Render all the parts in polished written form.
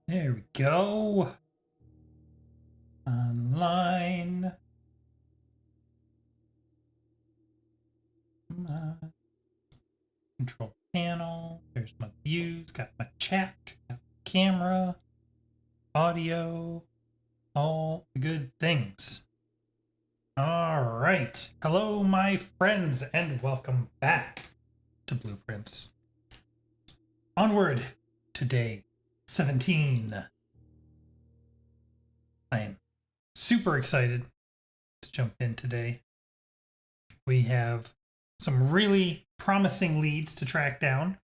There we go. Online. Control panel. There's my views. Got my chat. Got my camera. Audio. All the good things. All right. Hello, my friends, and welcome back to Blueprints. Onward to day 17. I am super excited to jump in today. We have some really promising leads to track down.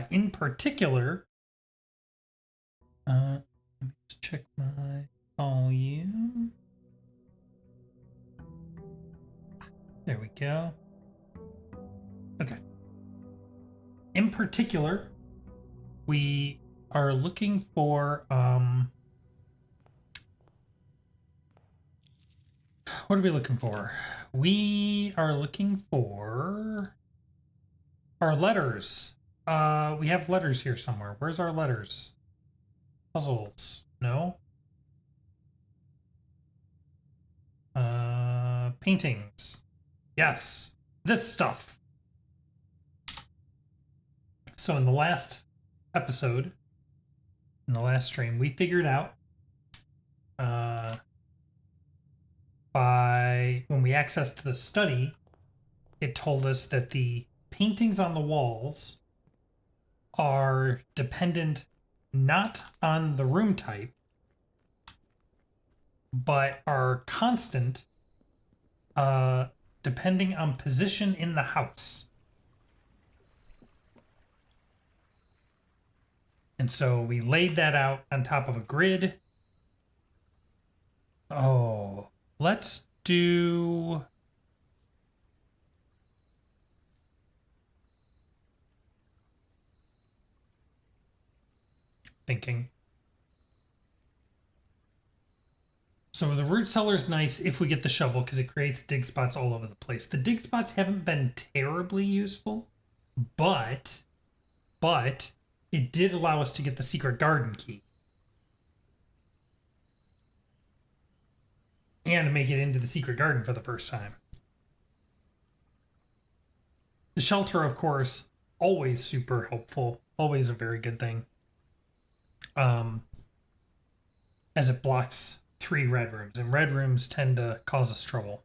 In particular, let me just check my volume. There we go. Okay. In particular, we are looking for what are we looking for? We are looking for our letters. We have letters here somewhere. Where's our letters? Puzzles. No. Paintings. Yes. This stuff. So in the last episode, in the last stream, we figured out by when we accessed the study, it told us that the paintings on the walls are dependent not on the room type, but are constant depending on position in the house. And so we laid that out on top of a grid. Oh, let's do thinking. So the root cellar is nice if we get the shovel because it creates dig spots all over the place. The dig spots haven't been terribly useful, but it did allow us to get the secret garden key and make it into the secret garden for the first time. The shelter, of course, always super helpful, always a very good thing. As it blocks 3 red rooms, and red rooms tend to cause us trouble.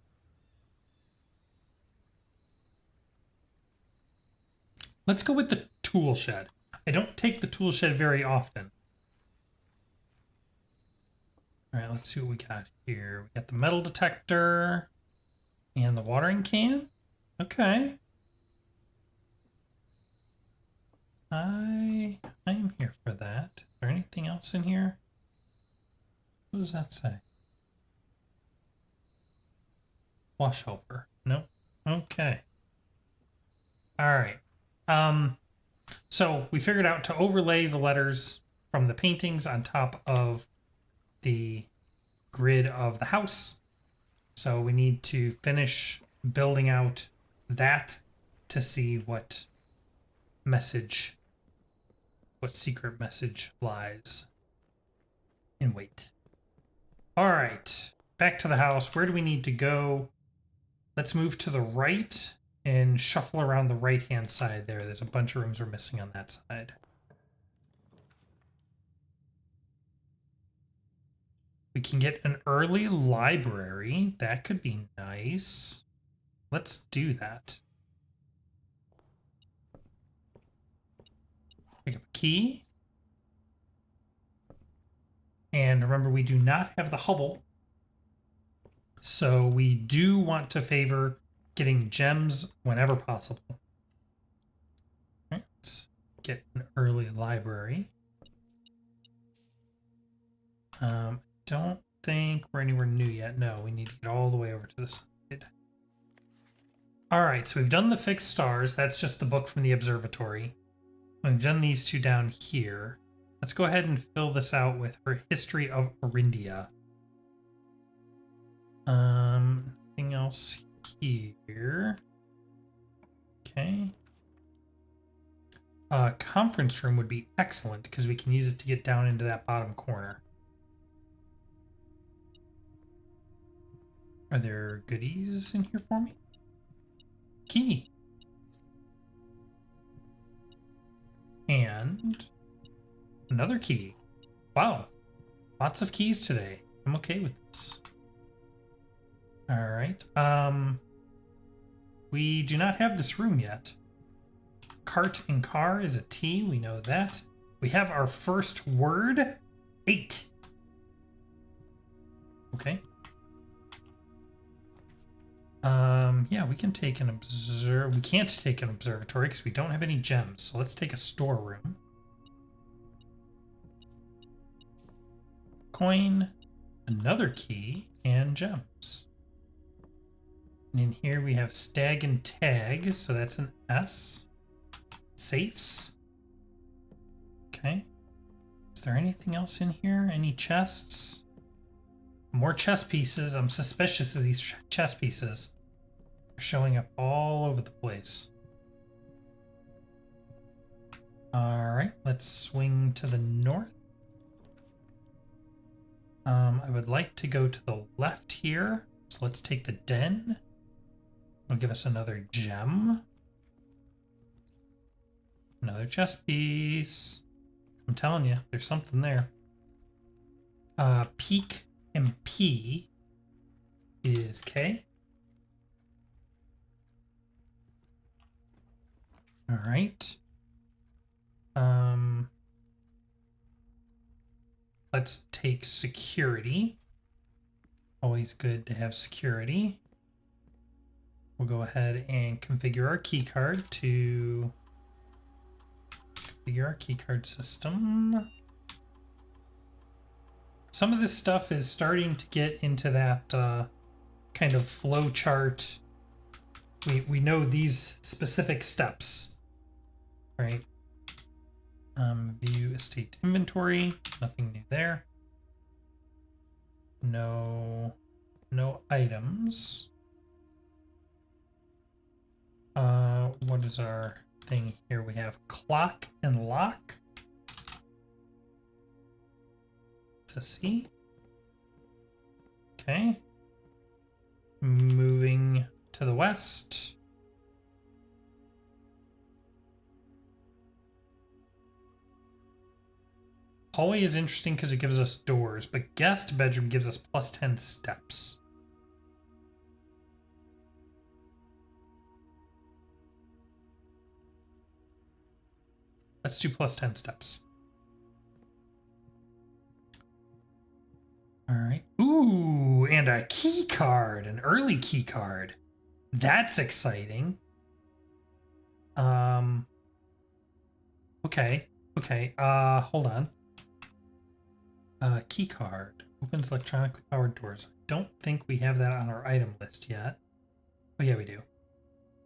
Let's go with the tool shed. I don't take the tool shed very often. All right, let's see what we got here. We got the metal detector and the watering can. Okay. I am here for that. Is there anything else in here? What does that say? Wash helper. Nope. Okay. All right. So we figured out to overlay the letters from the paintings on top of the grid of the house. So we need to finish building out that to see what secret message lies in wait. All right, back to the house. Where do we need to go? Let's move to the right and shuffle around the right-hand side there. There's a bunch of rooms we're missing on that side. We can get an early library. That could be nice. Let's do that. Pick up a key. And remember, we do not have the hovel. So we do want to favor getting gems whenever possible. All right, let's get an early library. Don't think we're anywhere new yet. No, we need to get all the way over to the side. All right, so we've done the fixed stars. That's just the book from the observatory. We've done these 2 down here. Let's go ahead and fill this out with her history of Orindia. Nothing else here. Okay. conference room would be excellent because we can use it to get down into that bottom corner. Are there goodies in here for me? Key. And another key. Wow. Lots of keys today. I'm okay with this. All right. We do not have this room yet. Cart and car is a T. We know that. We have our first word. 8. Okay. Yeah, we can take an we can't take an observatory because we don't have any gems. So let's take a storeroom. Coin, another key, and gems. And in here we have stag and tag, so that's an S. Safes. Okay. Is there anything else in here? Any chests? More chess pieces. I'm suspicious of these chess pieces. They're showing up all over the place. Alright, let's swing to the north. I would like to go to the left here. So let's take the den. It'll give us another gem. Another chess piece. I'm telling you, there's something there. Peak and P is K. All right. Let's take security. Always good to have security. We'll go ahead and configure our key card to configure our key card system. Some of this stuff is starting to get into that kind of flow chart. We know these specific steps, right? View estate inventory, nothing new there. No items. What is our thing here? We have clock and lock. It's a C. Okay. Moving to the west. Hallway is interesting because it gives us doors, but guest bedroom gives us plus 10 steps. Let's do plus 10 steps. All right. Ooh, and a key card, an early key card. That's exciting. Okay. Hold on. Key card opens electronically powered doors. I don't think we have that on our item list yet. Oh yeah, we do.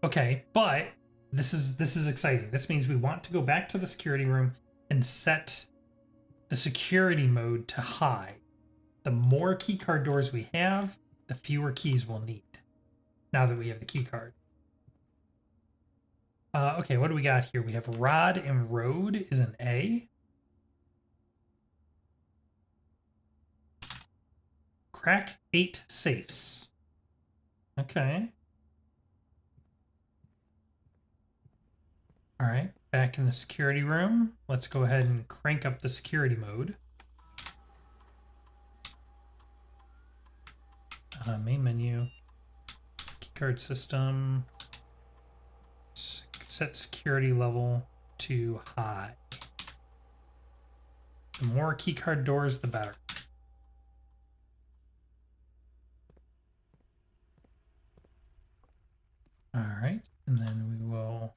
Okay, but this is exciting. This means we want to go back to the security room and set the security mode to high. The more key card doors we have, the fewer keys we'll need. Now that we have the key card. Okay, what do we got here? We have rod and road is an A. Crack 8 safes. Okay. All right, back in the security room. Let's go ahead and crank up the security mode. Main menu, keycard system, set security level to high. The more keycard doors, the better. All right, and then we will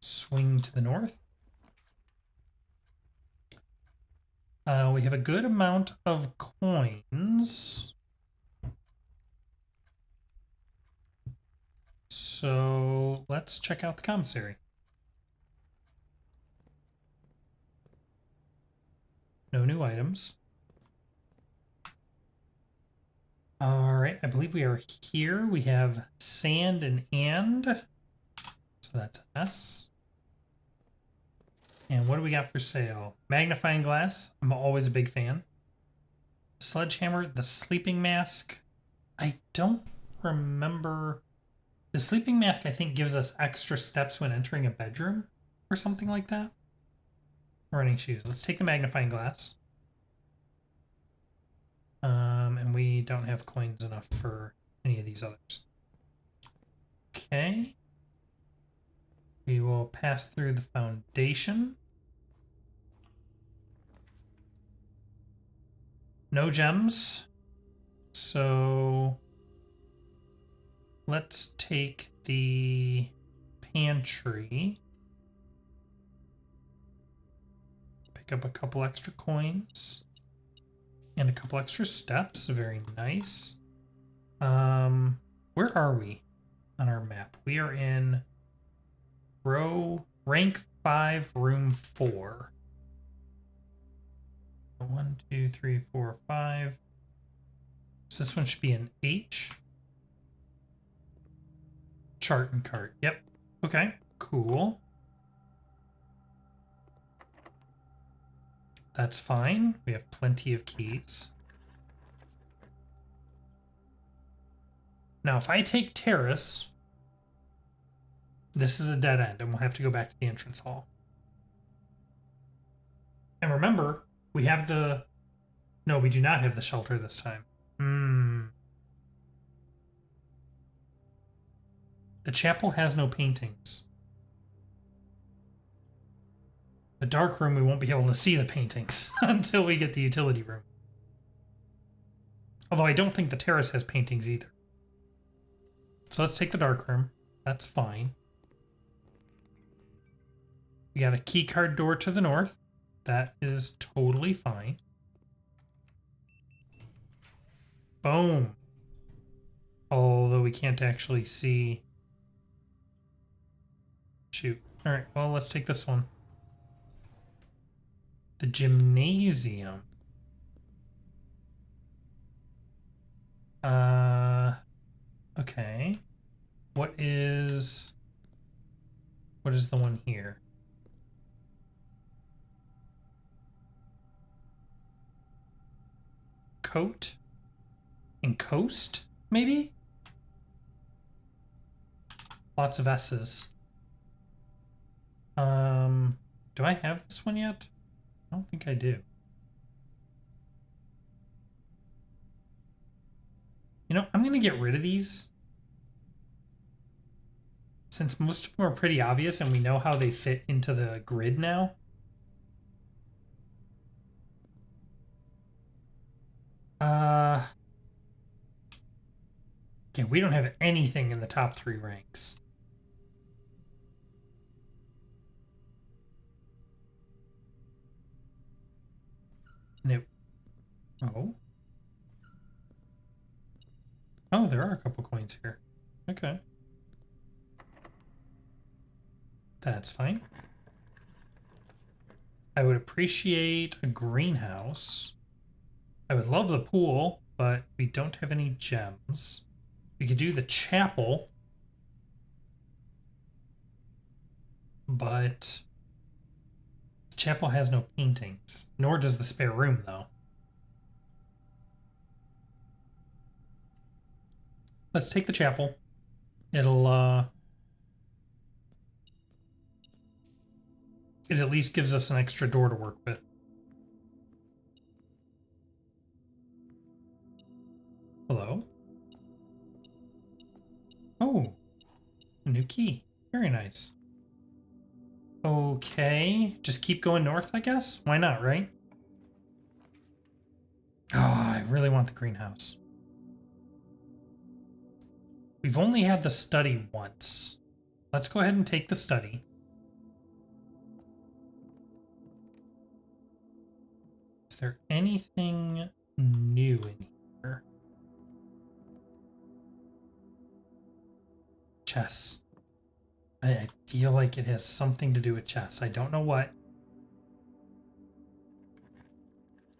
swing to the north. We have a good amount of coins. So let's check out the commissary. No new items. All right, I believe we are here. We have sand and. So that's an S. And what do we got for sale? Magnifying glass. I'm always a big fan. Sledgehammer. The sleeping mask. I don't remember. The sleeping mask, I think, gives us extra steps when entering a bedroom or something like that. Running shoes. Let's take the magnifying glass. And we don't have coins enough for any of these others. Okay. We will pass through the foundation. No gems. So let's take the pantry. Pick up a couple extra coins. And a couple extra steps. Very nice. Where are we on our map? We are in rank 5, room 4. 1, 2, 3, 4, 5. So this one should be an H. Chart and cart. Yep. Okay. Cool. That's fine. We have plenty of keys. Now, if I take terrace, this is a dead end, and we'll have to go back to the entrance hall. And remember, we have the... No, we do not have the shelter this time. The chapel has no paintings. The dark room, we won't be able to see the paintings until we get the utility room. Although I don't think the terrace has paintings either. So let's take the dark room. That's fine. We got a key card door to the north. That is totally fine. Boom. Although we can't actually see. Shoot. All right, well, let's take this one. The gymnasium. Okay. What is the one here? Coat and coast, maybe? Lots of S's. Do I have this one yet? I don't think I do. You know, I'm going to get rid of these. Since most of them are pretty obvious and we know how they fit into the grid now. Okay, we don't have anything in the top 3 ranks. Nope. Oh. Oh, there are a couple coins here. Okay. That's fine. I would appreciate a greenhouse. I would love the pool, but we don't have any gems. We could do the chapel. But the chapel has no paintings. Nor does the spare room, though. Let's take the chapel. It'll, it at least gives us an extra door to work with. Hello? Oh, a new key. Very nice. Okay, just keep going north, I guess? Why not, right? Oh, I really want the greenhouse. We've only had the study once. Let's go ahead and take the study. Is there anything new in here? Chess. I feel like it has something to do with chess. I don't know what.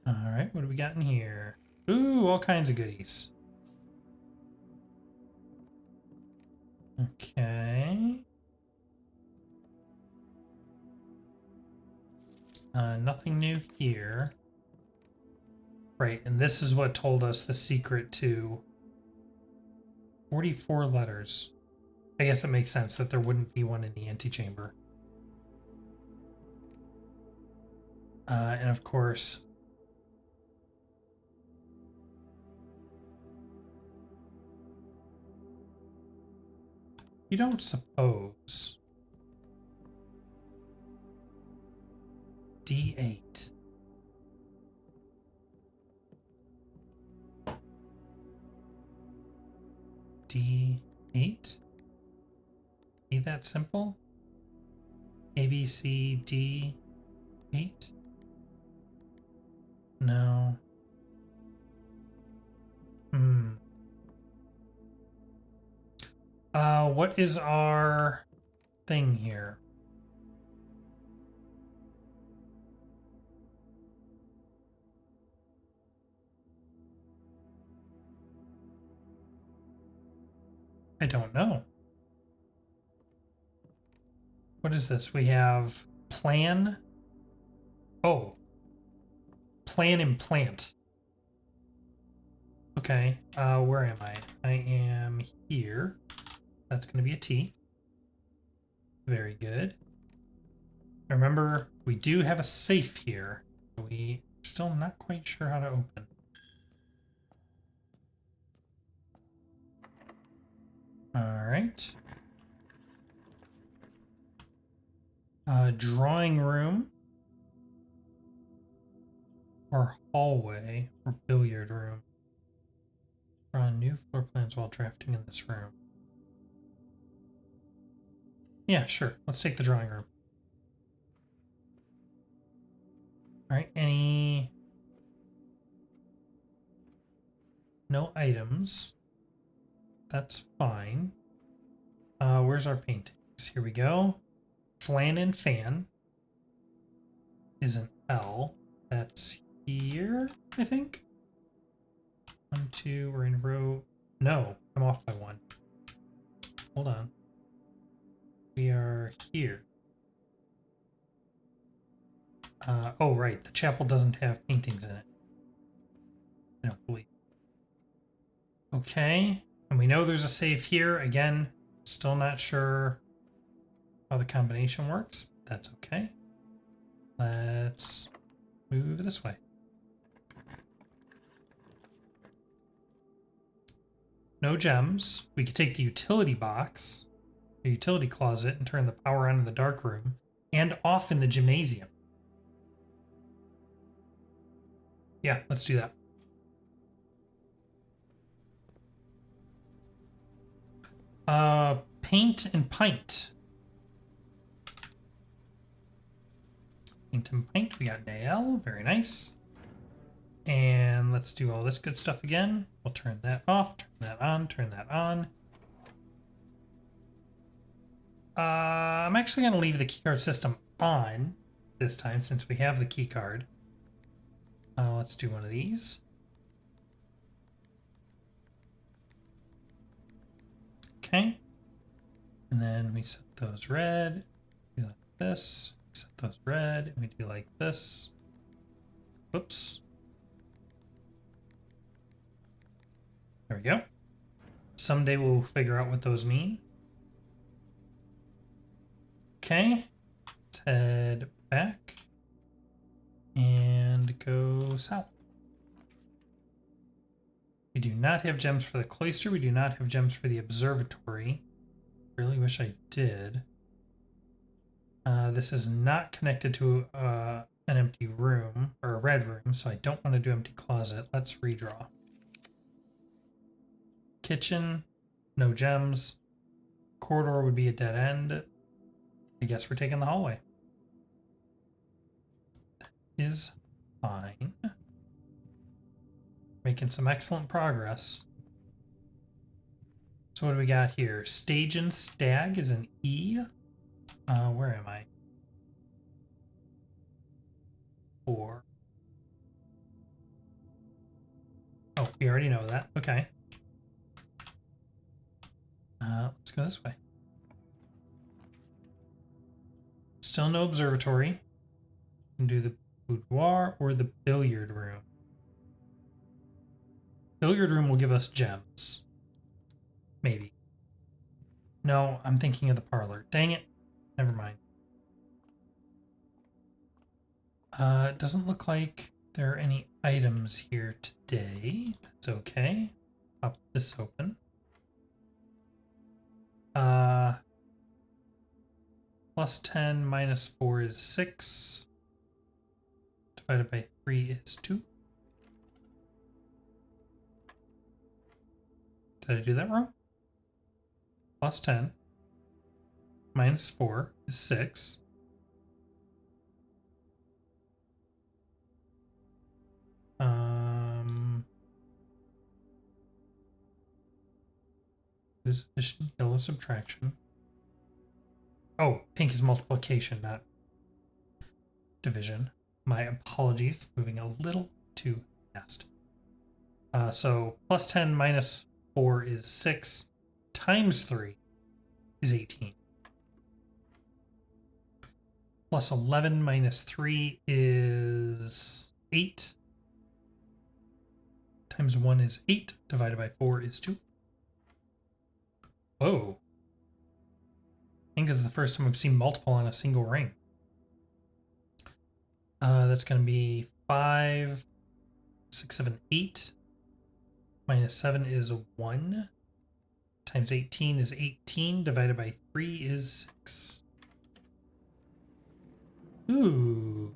Alright, what do we got in here? Ooh, all kinds of goodies. Okay. Nothing new here. Right, and this is what told us the secret to 44 letters. I guess it makes sense that there wouldn't be one in the antechamber. And of course, you don't suppose D8. D8? Be that simple? A, B, C, D, 8? No. What is our thing here? I don't know. What is this? We have plan. Oh. Plan and plant. Okay. Where am I? I am here. That's going to be a T. Very good. Remember, we do have a safe here. We still not quite sure how to open. All right. Drawing room or hallway or billiard room. Draw new floor plans while drafting in this room. Yeah, sure. Let's take the drawing room. All right. No items. That's fine. Where's our paintings? Here we go. Flan and fan is an L. That's here, I think. 1, 2, we're in row. No, I'm off by 1. Hold on. We are here. Oh, right. The chapel doesn't have paintings in it. I don't believe. Okay. And we know there's a save here. Again, still not sure how the combination works. That's okay. Let's move this way. No gems. We could take the utility box, the utility closet, and turn the power on in the dark room and off in the gymnasium. Yeah, let's do that. Paint and pint. Paint and pint. We got an AL. Very nice. And let's do all this good stuff again. We'll turn that off, turn that on, turn that on. I'm actually going to leave the keycard system on this time since we have the keycard. Let's do one of these. Okay. And then we set those red. Do like this. Set those red. And we do like this. Whoops. There we go. Someday we'll figure out what those mean. Okay. Let's head back and go south. We do not have gems for the cloister. We do not have gems for the observatory. Really wish I did. This is not connected to an empty room or a red room, so I don't want to do empty closet. Let's redraw. Kitchen, no gems. Corridor would be a dead end. I guess we're taking the hallway. That is fine. Making some excellent progress. So what do we got here? Stage and stag is an E. Where am I? 4. Oh, we already know that. Okay. Let's go this way. Still no observatory. can do the boudoir or the billiard room. Billiard room will give us gems. Maybe. No, I'm thinking of the parlor. Dang it. Never mind. It doesn't look like there are any items here today. That's okay. Pop this open. Plus 10 minus 4 is 6. Divided by 3 is 2. Did I do that wrong? Plus 10 minus 4 is 6. Is addition, yellow subtraction. Oh, pink is multiplication, not division. My apologies, moving a little too fast. So plus 10 minus 4 is 6, times 3 is 18. Plus 11 minus 3 is 8. Times 1 is 8, divided by 4 is 2. Oh. I think this is the first time I've seen multiple on a single ring. That's going to be 5, 6, 7, 8. Minus 7 is 1. Times 18 is 18. Divided by 3 is 6. Ooh.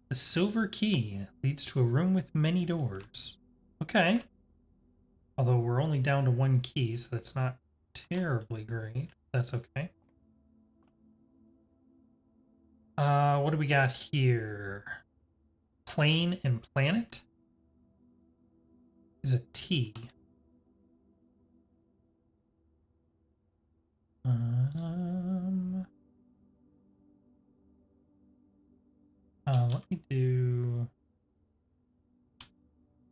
The silver key leads to a room with many doors. Okay. Although we're only down to 1 key, so that's not terribly great. That's okay. What do we got here? Plane and planet is a T. Let me do.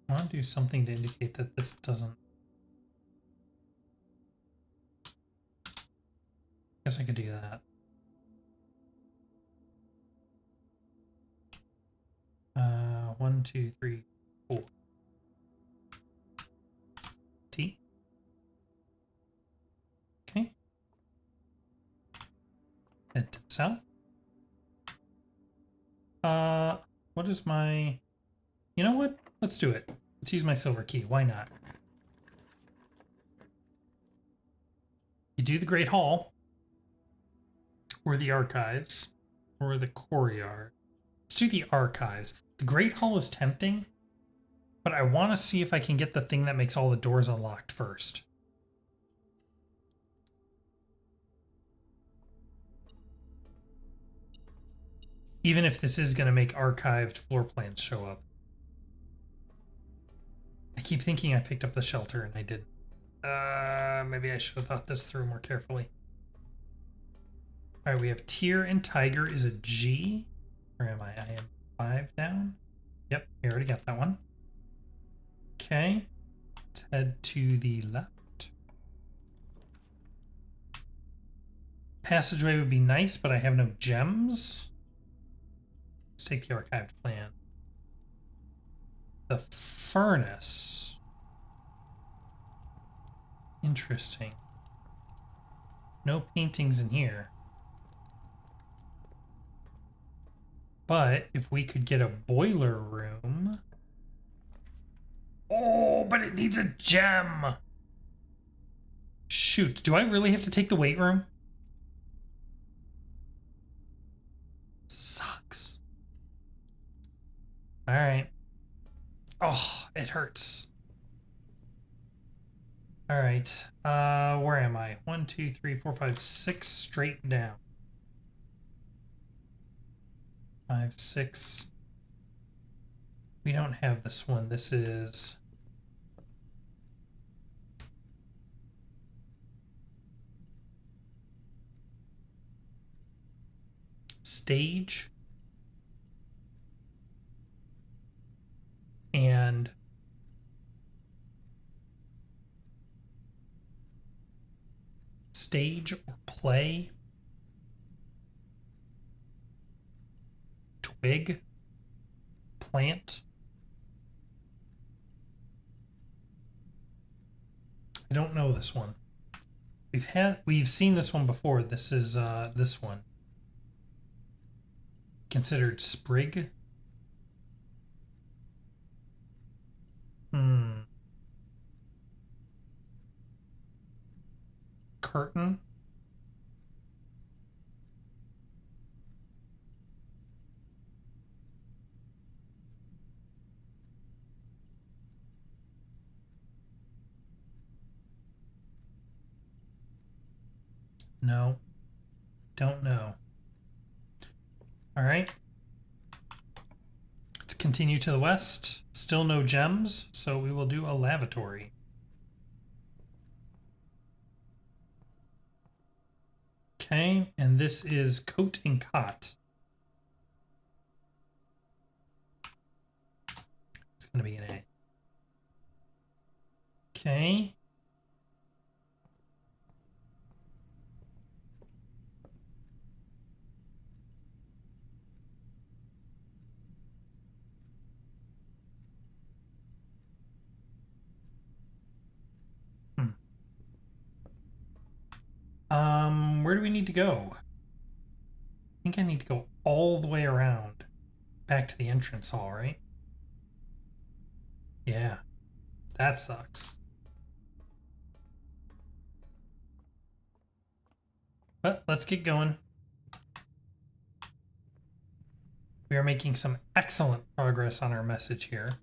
I want to do something to indicate that this doesn't. Guess I could do that. One, two, three, 4. T. Okay. Head to the south. What is my... You know what? Let's do it. Let's use my silver key. Why not? You do the Great Hall, or the Archives, or the Courtyard. Let's do the Archives. The Great Hall is tempting, but I want to see if I can get the thing that makes all the doors unlocked first. Even if this is going to make archived floor plans show up. I keep thinking I picked up the shelter and I didn't. Maybe I should have thought this through more carefully. All right, we have Tier and Tiger is a G. Where am I? I am 5 down. Yep, we already got that one. Okay, let's head to the left. Passageway would be nice, but I have no gems. Let's take the archived plan. The furnace. Interesting. No paintings in here. But if we could get a boiler room... Oh, but it needs a gem! Shoot, do I really have to take the weight room? Sucks. Alright. Oh, it hurts. Alright, where am I? 1, 2, 3, 4, 5, 6 straight down. 5, 6. We don't have this one. This is... Stage. And... Stage or play. twig? Plant? I don't know this one. We've seen this one before. This is this one. Considered sprig? Curtain? No. Don't know. All right. Let's continue to the west. Still no gems, so we will do a lavatory. Okay, and this is coat and cot. It's going to be an A. Okay. Where do we need to go? I think I need to go all the way around back to the entrance hall, right? Yeah, that sucks. But let's get going. We are making some excellent progress on our message here.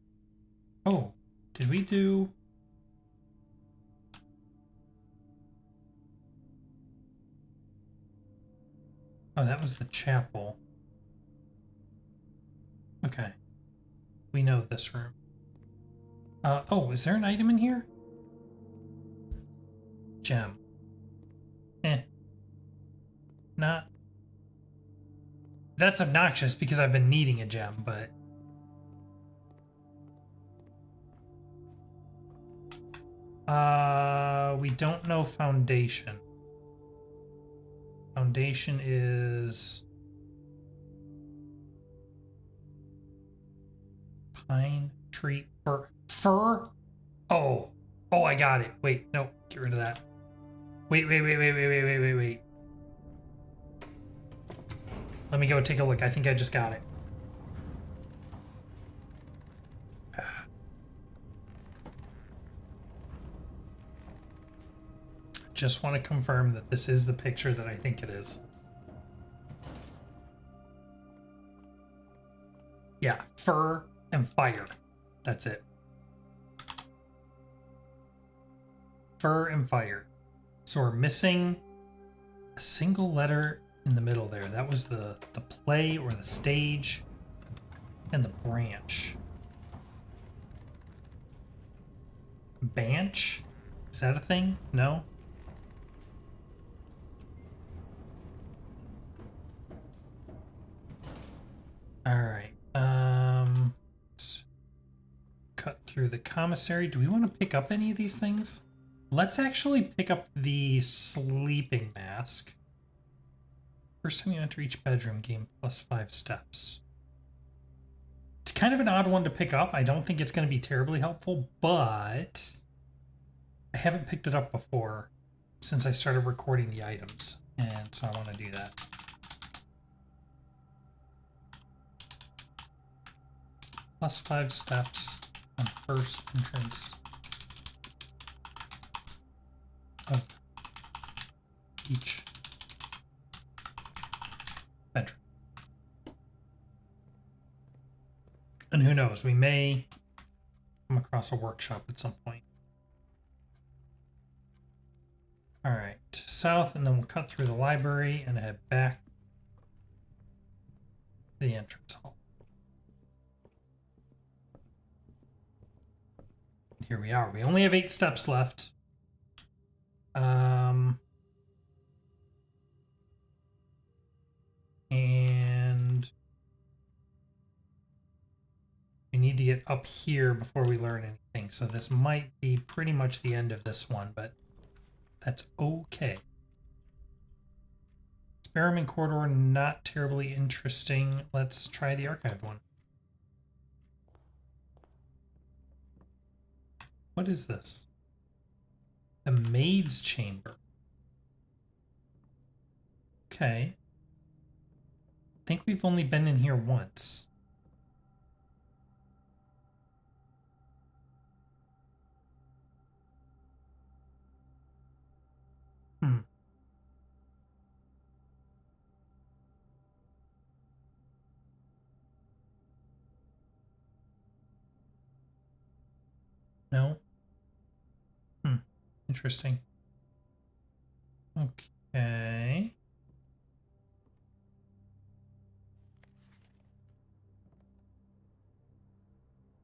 Oh, did we do... Oh, that was the chapel. Okay. We know this room. Oh, is there an item in here? Gem. Not... That's obnoxious because I've been needing a gem, but... We don't know foundation. Foundation is... Pine, tree, fir. Fir? Oh. Oh, I got it. Wait, no. Get rid of that. Wait. Let me go take a look. I think I just got it. Just want to confirm that this is the picture that I think it is. Yeah, fur and fire. That's it. Fur and fire. So we're missing a single letter in the middle there. That was the play or the stage and the branch. Banch? Is that a thing? No? Alright. Let's cut through the commissary. Do we want to pick up any of these things? Let's actually pick up the sleeping mask. First time you enter each bedroom, gain +5 steps. It's kind of an odd one to pick up. I don't think it's going to be terribly helpful, but I haven't picked it up before since I started recording the items, and so I want to do that. +5 steps on first entrance of each bedroom. And who knows, we may come across a workshop at some point. All right, south, and then we'll cut through the library and head back to the entrance hall. Here we are. We only have 8 steps left. And we need to get up here before we learn anything. So this might be pretty much the end of this one, but that's okay. Experiment corridor, not terribly interesting. Let's try the archived one. What is this? The maid's chamber. Okay. I think we've only been in here once. No? Interesting. Okay.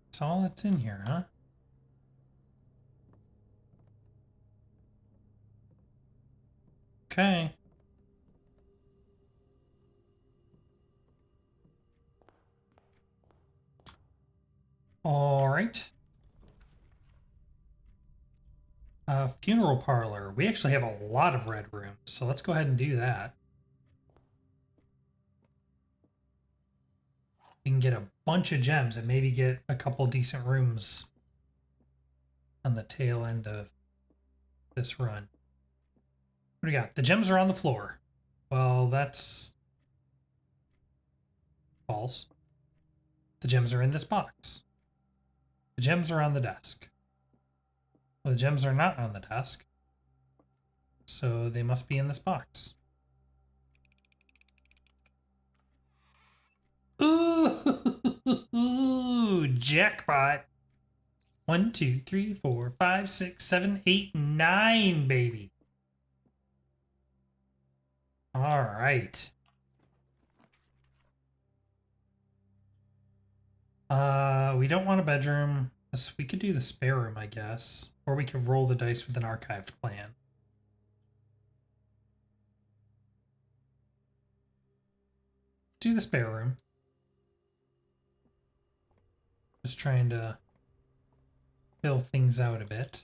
That's all that's in here, huh? Okay. All right. Funeral parlor. We actually have a lot of red rooms, so let's go ahead and do that. We can get a bunch of gems and maybe get a couple decent rooms on the tail end of this run. What do we got? The gems are on the floor. Well, that's false. The gems are in this box. The gems are on the desk. Well, the gems are not on the desk. So they must be in this box. Ooh, jackpot. 1, 2, 3, 4, 5, 6, 7, 8, 9, baby. All right. We don't want a bedroom. We could do the spare room, I guess. Or we could roll the dice with an archived plan. Do the spare room. Just trying to fill things out a bit.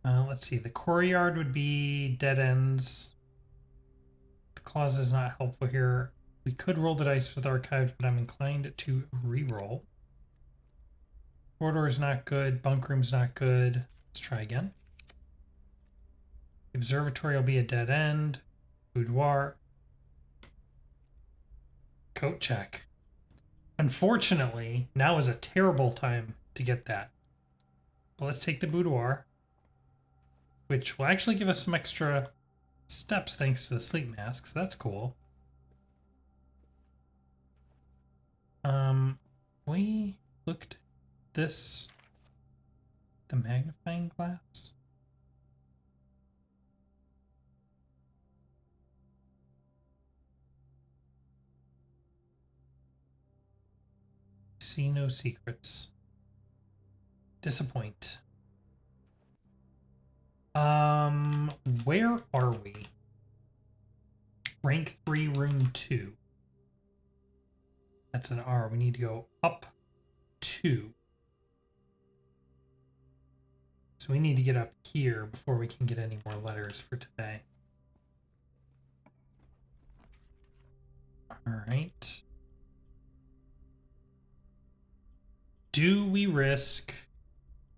Let's see. The courtyard would be dead ends. The closet is not helpful here. We could roll the dice with archived, but I'm inclined to re-roll. Corridor is not good. Bunk room's not good. Let's try again. The observatory will be a dead end. Boudoir. Coat check. Unfortunately, now is a terrible time to get that. But let's take the boudoir, which will actually give us some extra steps thanks to the sleep masks. That's cool. We looked at this, the magnifying glass. See no secrets. Disappoint. Where are we? Rank 3, room 2. That's an R. We need to go up 2. So we need to get up here before we can get any more letters for today. All right. Do we risk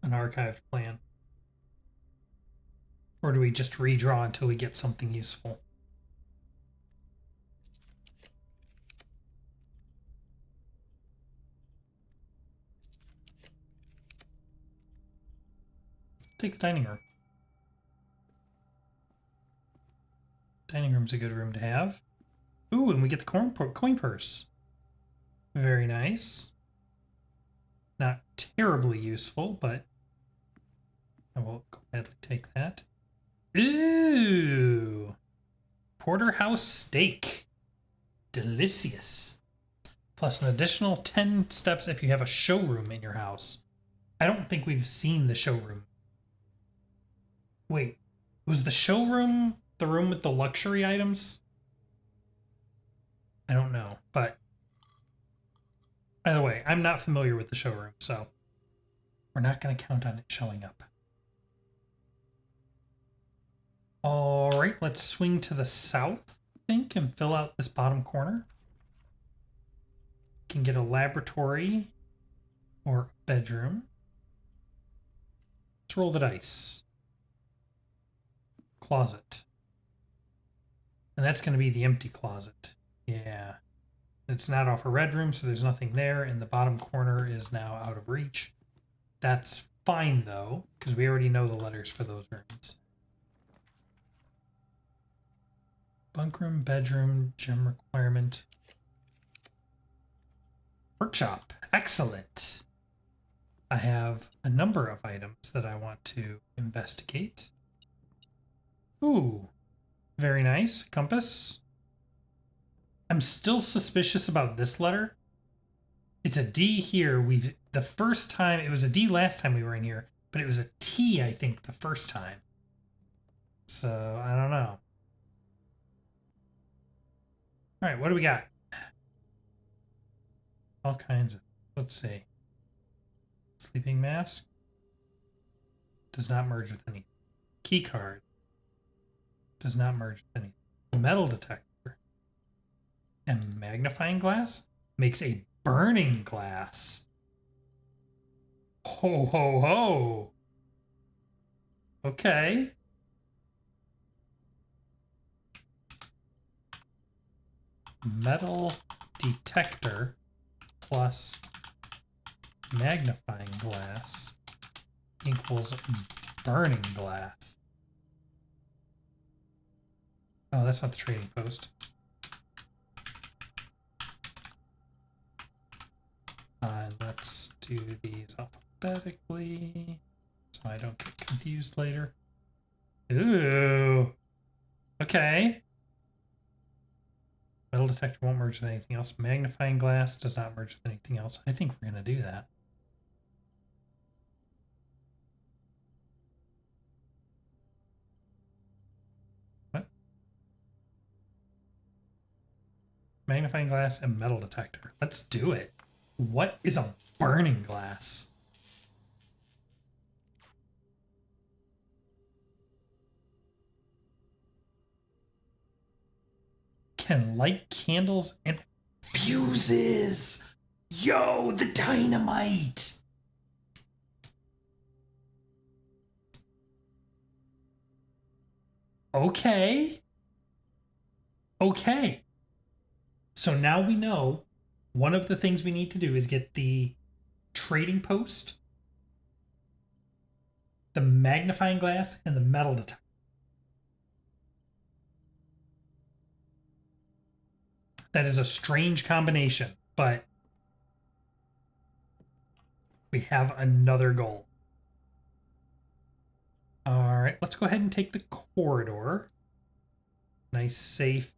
an archived plan? Or do we just redraw until we get something useful? Take the dining room. Dining room's a good room to have. Ooh, and we get the coin purse. Very nice. Not terribly useful, but I will gladly take that. Ooh! Porterhouse steak. Delicious. Plus an additional 10 steps if you have a showroom in your house. I don't think we've seen the showroom. Wait, was the showroom the room with the luxury items? I don't know, but either way, I'm not familiar with the showroom, so we're not going to count on it showing up. All right, let's swing to the south, I think, and fill out this bottom corner. Can get a laboratory or a bedroom. Let's roll the dice. Closet. And that's going to be the empty closet. Yeah. It's not off a red room, so there's nothing there, and the bottom corner is now out of reach. That's fine, though, because we already know the letters for those rooms. Bunk room, bedroom, gym requirement. Workshop. Excellent. I have a number of items that I want to investigate. Ooh, very nice. Compass. I'm still suspicious about this letter. It's a D here. The first time it was a D last time we were in here, but it was a T, I think, the first time. So I don't know. All right, what do we got? All kinds of. Let's see. Sleeping mask does not merge with anything. Key card does not merge with anything. Metal detector and magnifying glass makes a burning glass. Ho ho ho. Okay. Metal detector plus magnifying glass equals burning glass. Oh, that's not the trading post. Let's do these alphabetically so I don't get confused later. Ooh. Okay. Metal detector won't merge with anything else. Magnifying glass does not merge with anything else. I think we're going to do that. What? Magnifying glass and metal detector. Let's do it. What is a burning glass? Can light candles and fuses. Yo, the dynamite. Okay. Okay. So now we know one of the things we need to do is get the trading post, the magnifying glass, and the metal detector. That is a strange combination, but we have another goal. All right, let's go ahead and take the corridor. Nice, safe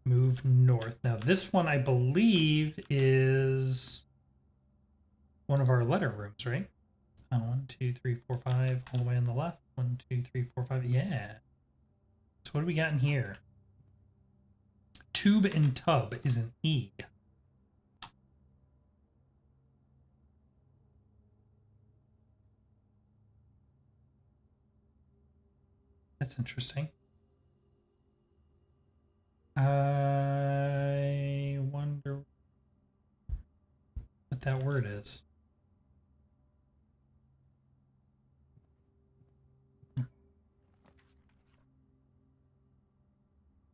move north. Now, this one, I believe, is one of our letter rooms, right? 1, 2, 3, 4, 5, all the way on the left. 1, 2, 3, 4, 5. Yeah. So what do we got in here? Tube and tub is an E. That's interesting. I wonder what that word is.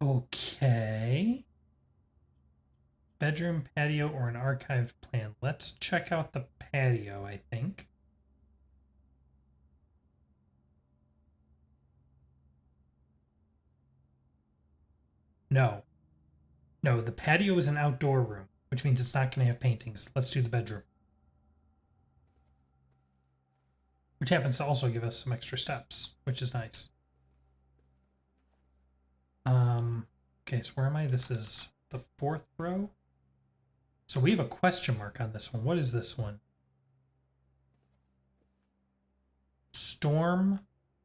Okay. Bedroom, patio, or an archived plan. Let's check out the patio, I think. No. No, the patio is an outdoor room, which means it's not going to have paintings. Let's do the bedroom. Which happens to also give us some extra steps, which is nice. Okay, so where am I? This is the 4th row. So we have a question mark on this one. What is this one? Storm,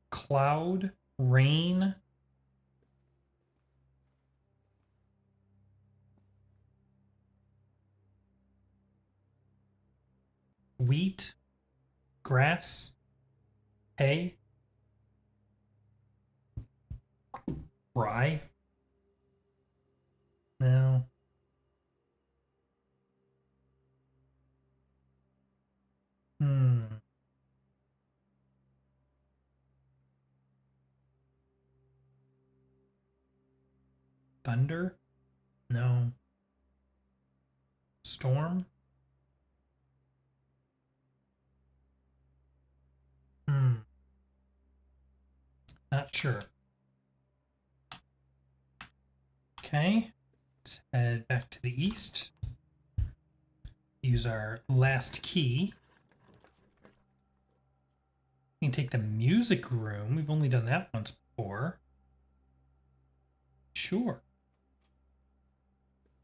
cloud, rain. Wheat, grass, hay. Rye? No. Hmm. Thunder? No. Storm? Hmm. Not sure. Okay. Let's head back to the east. Use our last key. We can take the music room. We've only done that once before. Sure.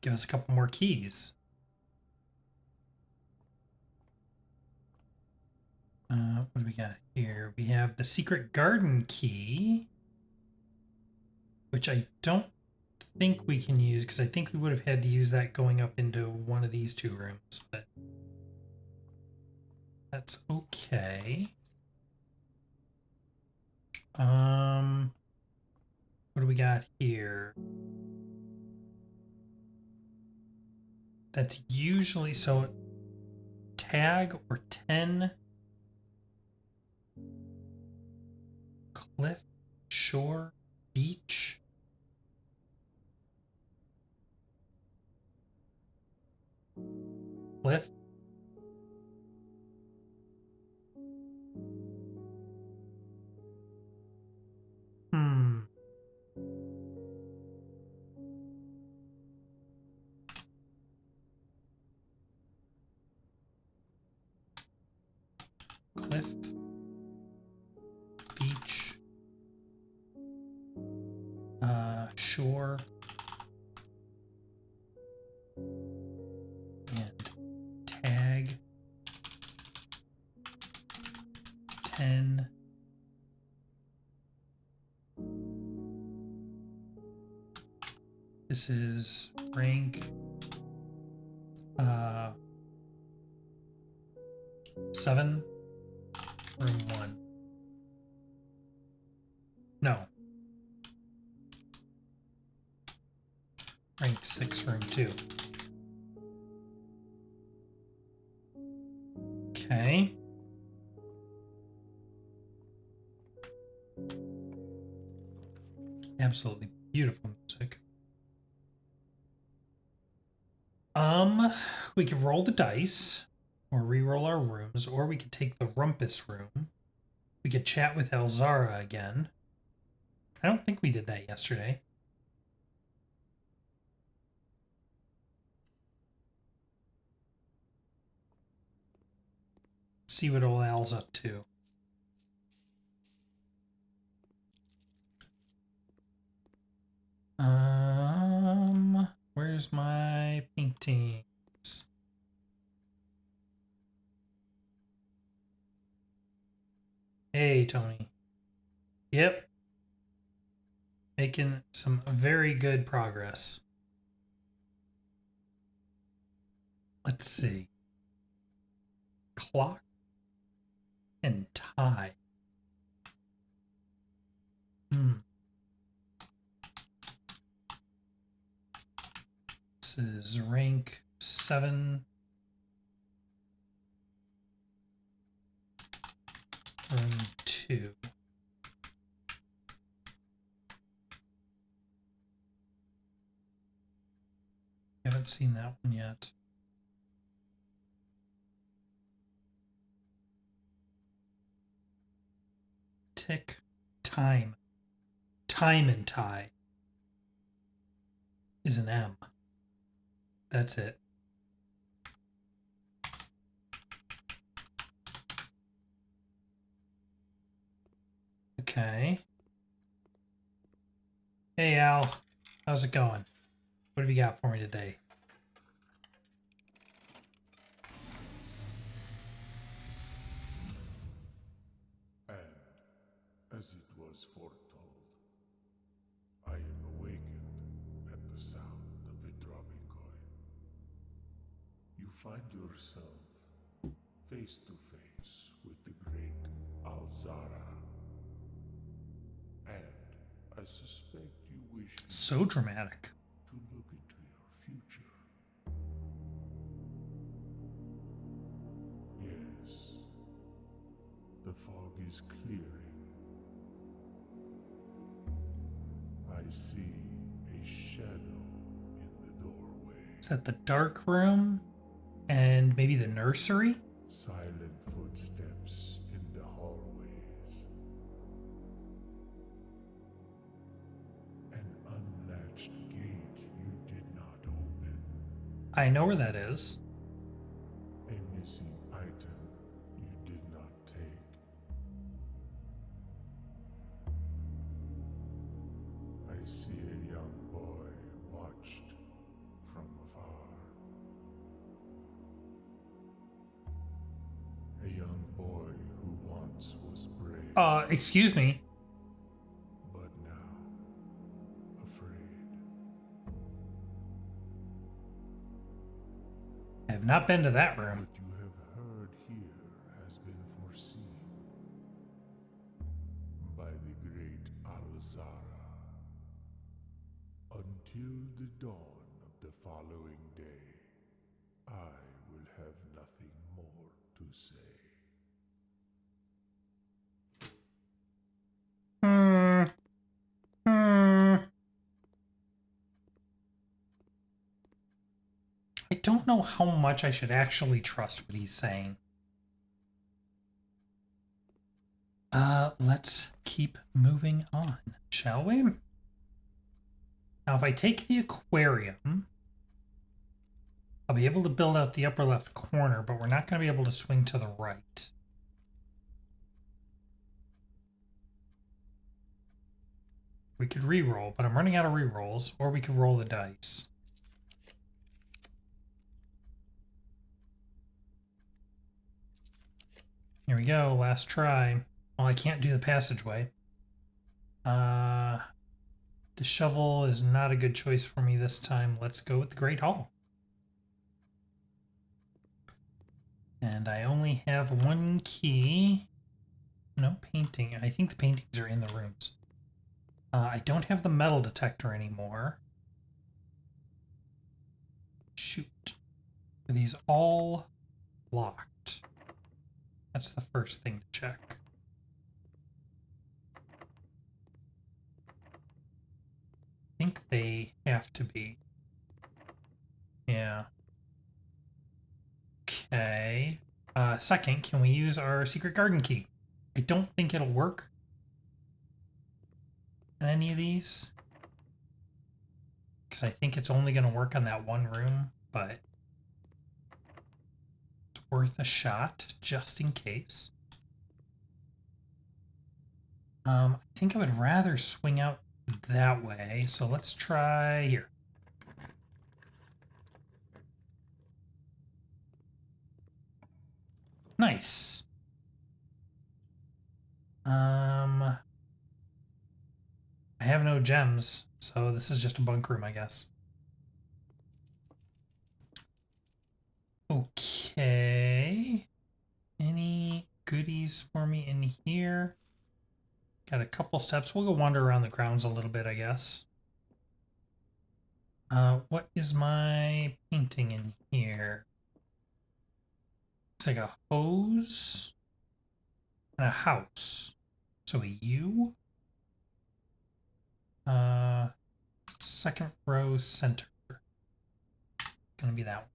Give us a couple more keys. What do we got here? We have the secret garden key, which I don't think we can use because I think we would have had to use that going up into one of these two rooms, but that's okay. What do we got here? That's usually so tag or 10 cliff, shore, beach. Cliff. Hmm. Cliff, beach, shore, and tag 10. This is rank 7, room 1. No. Rank 6, room 2. Okay. Absolutely beautiful music. We could roll the dice or re-roll our rooms, or we could take the rumpus room. We could chat with Elzara again. I don't think we did that yesterday. See what old Al's up to. Where's my paintings? Hey, Tony. Yep. Making some very good progress. Let's see. Clock and tie. This is rank 7. Room 2. Haven't seen that one yet. Tick. Time. Time and tie is an M. That's it. Okay. Hey, Al. How's it going? What have you got for me today? And as it was foretold, I am awakened at the sound of a dropping coin. You find yourself face to face with the great Alzara. And I suspect you so dramatic. to look into your future. Yes, the fog is clearing. I see a shadow in the doorway. Is that the dark room? And maybe the nursery? Silent footsteps in the hallways. An unlatched gate you did not open. I know where that is. A missing item you did not take. I see a young boy watched from afar. A young boy who once was brave, Excuse me. but now afraid. I have not been to that room. What you have heard here has been foreseen by the great Alzara. Until the dawn of the following day, I will have nothing more to say. I don't know how much I should actually trust what he's saying. Let's keep moving on, shall we? Now, if I take the aquarium, I'll be able to build out the upper left corner, but we're not going to be able to swing to the right. We could re-roll, but I'm running out of re-rolls, or we could roll the dice. Here we go, last try. Well, I can't do the passageway. The shovel is not a good choice for me this time. Let's go with the Great Hall. And I only have one key. No painting. I think the paintings are in the rooms. I don't have the metal detector anymore. Shoot. Are these all locked? That's the first thing to check. I think they have to be. Yeah. Okay. Second, can we use our secret garden key? I don't think it'll work in any of these, because I think it's only going to work on that one room, but it's worth a shot just in case. I think I would rather swing out that way, so let's try here. Nice. I have no gems, so this is just a bunk room, I guess. Okay. Any goodies for me in here? Got a couple steps. We'll go wander around the grounds a little bit, I guess. What is my painting in here? It's like a hose and a house. So a U. Second row center. Gonna be that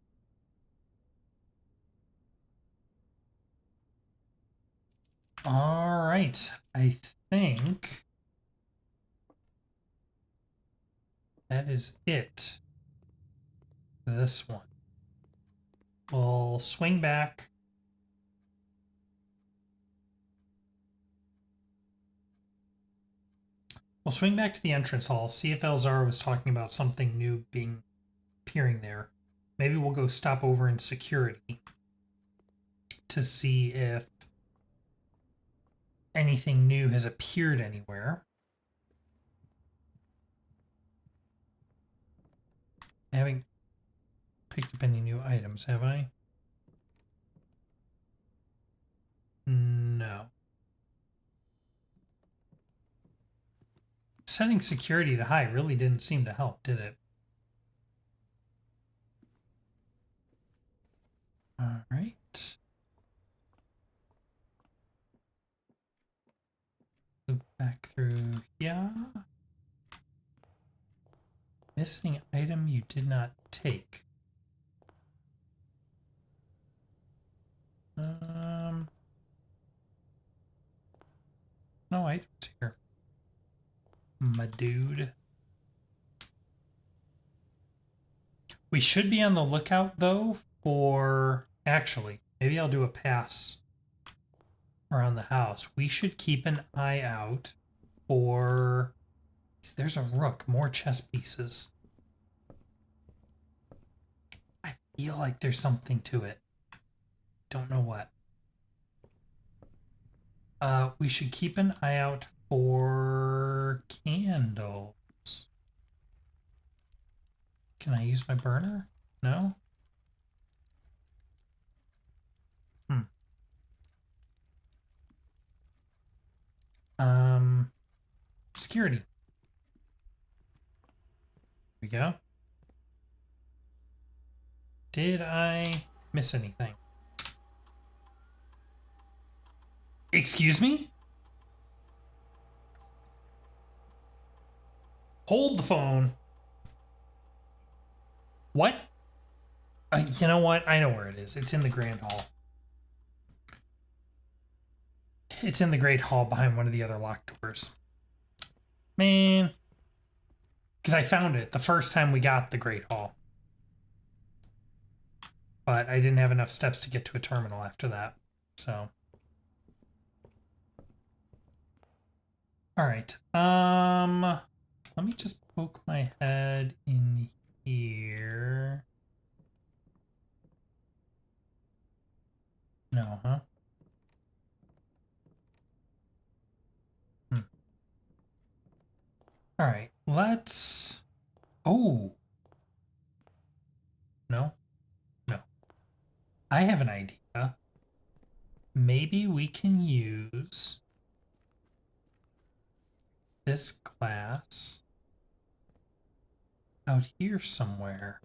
one. All right. I think that is it. This one. We'll swing back. We'll swing back to the entrance hall, see if Elzara was talking about something new appearing there. Maybe we'll go stop over in security to see if anything new has appeared anywhere. I haven't picked up any new items, have I? No. setting security to high really didn't seem to help, did it? All right. Loop back through here. Missing item you did not take. No items here. My dude. We should be on the lookout, though, for... Actually, maybe I'll do a pass around the house. We should keep an eye out for... There's a rook. More chess pieces. I feel like there's something to it. Don't know what. We should keep an eye out for candles. Can I use my burner? No? Security. Here we go. Did I miss anything? Excuse me? Hold the phone. What? You know what? I know where it is. It's in the Grand Hall. It's in the Great Hall behind one of the other locked doors. Man. Because I found it the first time we got the Great Hall. But I didn't have enough steps to get to a terminal after that. So. Alright. Let me just poke my head in here. No, huh? All right, let's... Oh. No. No. I have an idea. Maybe we can use this glass out here somewhere.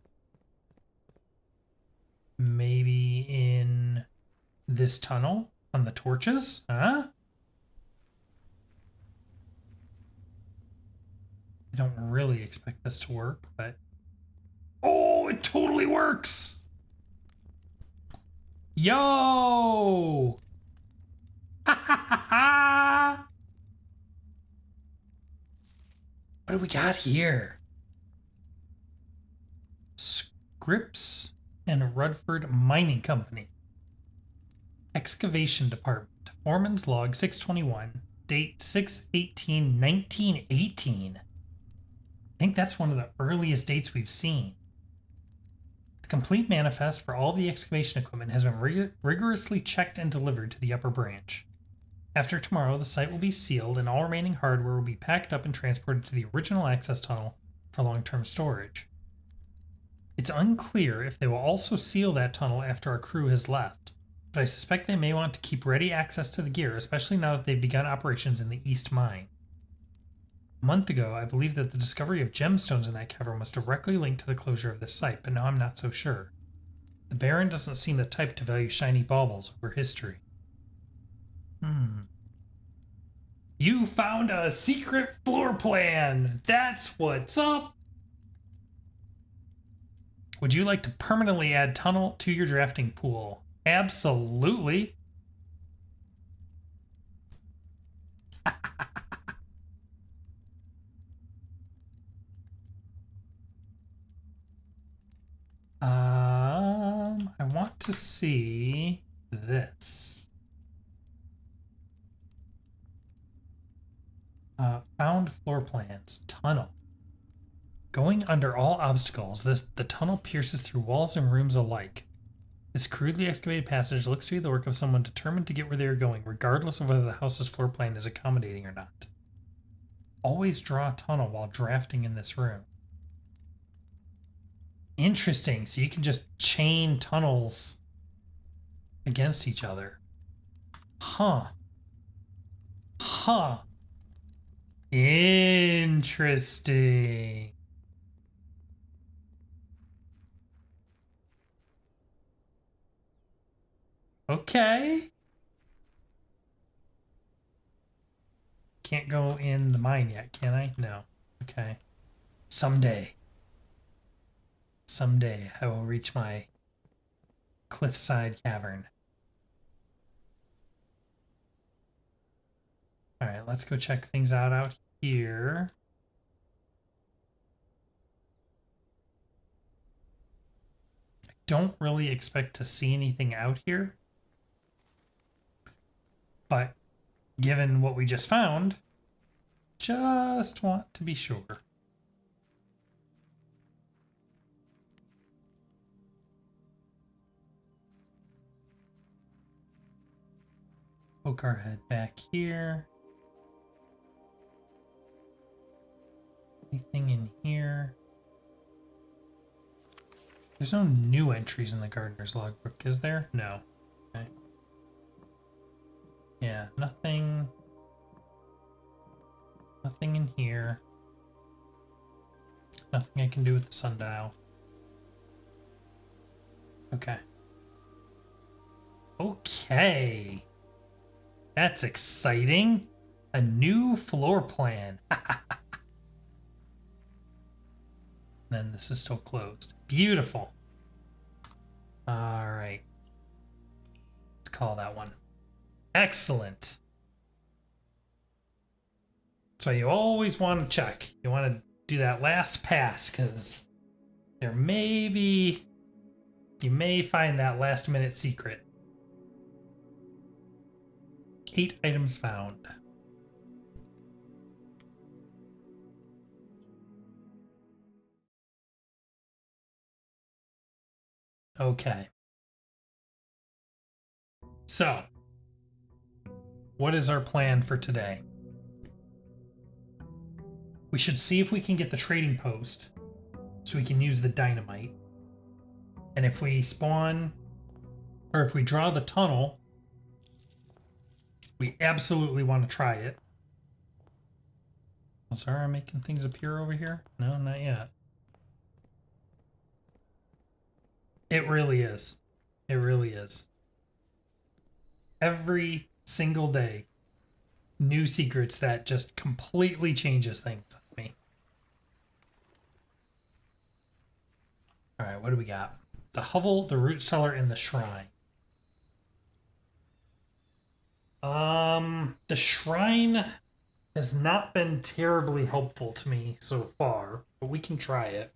Maybe in this tunnel on the torches, huh? I don't really expect this to work, but... Oh, it totally works! Yo! Ha ha ha ha! What do we got here? Scripps and Rudford Mining Company. Excavation Department. Foreman's Log 621. Date 6/18/1918. I think that's one of the earliest dates we've seen. The complete manifest for all the excavation equipment has been rigorously checked and delivered to the upper branch. After tomorrow, the site will be sealed and all remaining hardware will be packed up and transported to the original access tunnel for long-term storage. It's unclear if they will also seal that tunnel after our crew has left, but I suspect they may want to keep ready access to the gear, especially now that they've begun operations in the East Mine. A month ago, I believed that the discovery of gemstones in that cavern was directly linked to the closure of this site, but now I'm not so sure. The Baron doesn't seem the type to value shiny baubles over history. You found a secret floor plan! That's what's up! Would you like to permanently add tunnel to your drafting pool? Absolutely! I want to see this. Found floor plans. Tunnel. Going under all obstacles, the tunnel pierces through walls and rooms alike. This crudely excavated passage looks to be the work of someone determined to get where they are going, regardless of whether the house's floor plan is accommodating or not. Always draw a tunnel while drafting in this room. Interesting. So you can just chain tunnels against each other. Huh. Huh. Interesting. Okay. Can't go in the mine yet, can I? No. Okay. Someday. Someday I will reach my cliffside cavern. Alright, let's go check things out here. I don't really expect to see anything out here. But given what we just found, just want to be sure. Poke our head back here. Anything in here? There's no new entries in the Gardener's Logbook, is there? No. Okay. Yeah, nothing. Nothing in here. Nothing I can do with the sundial. Okay. Okay. That's exciting. A new floor plan. Then this is still closed. Beautiful. All right. Let's call that one. Excellent. So you always want to check. You want to do that last pass because there may be, you may find that last minute secret. 8 items found. Okay. So, what is our plan for today? We should see if we can get the trading post so we can use the dynamite. And if we spawn, or if we draw the tunnel, we absolutely want to try it. Was Zara making things appear over here? No, not yet. It really is. It really is. Every single day, new secrets that just completely changes things on me. All right, what do we got? The hovel, the root cellar, and the shrine. The shrine has not been terribly helpful to me so far, but we can try it.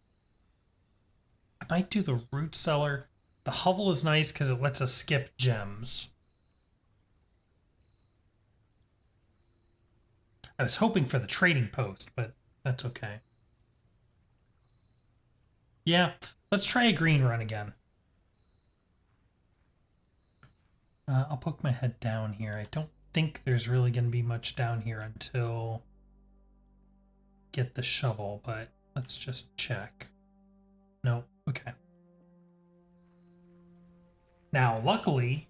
I might do the root cellar. The hovel is nice because it lets us skip gems. I was hoping for the trading post, but that's okay. Yeah, let's try a green run again. I'll poke my head down here. I don't think there's really going to be much down here until get the shovel, but let's just check. No, okay. Now, luckily,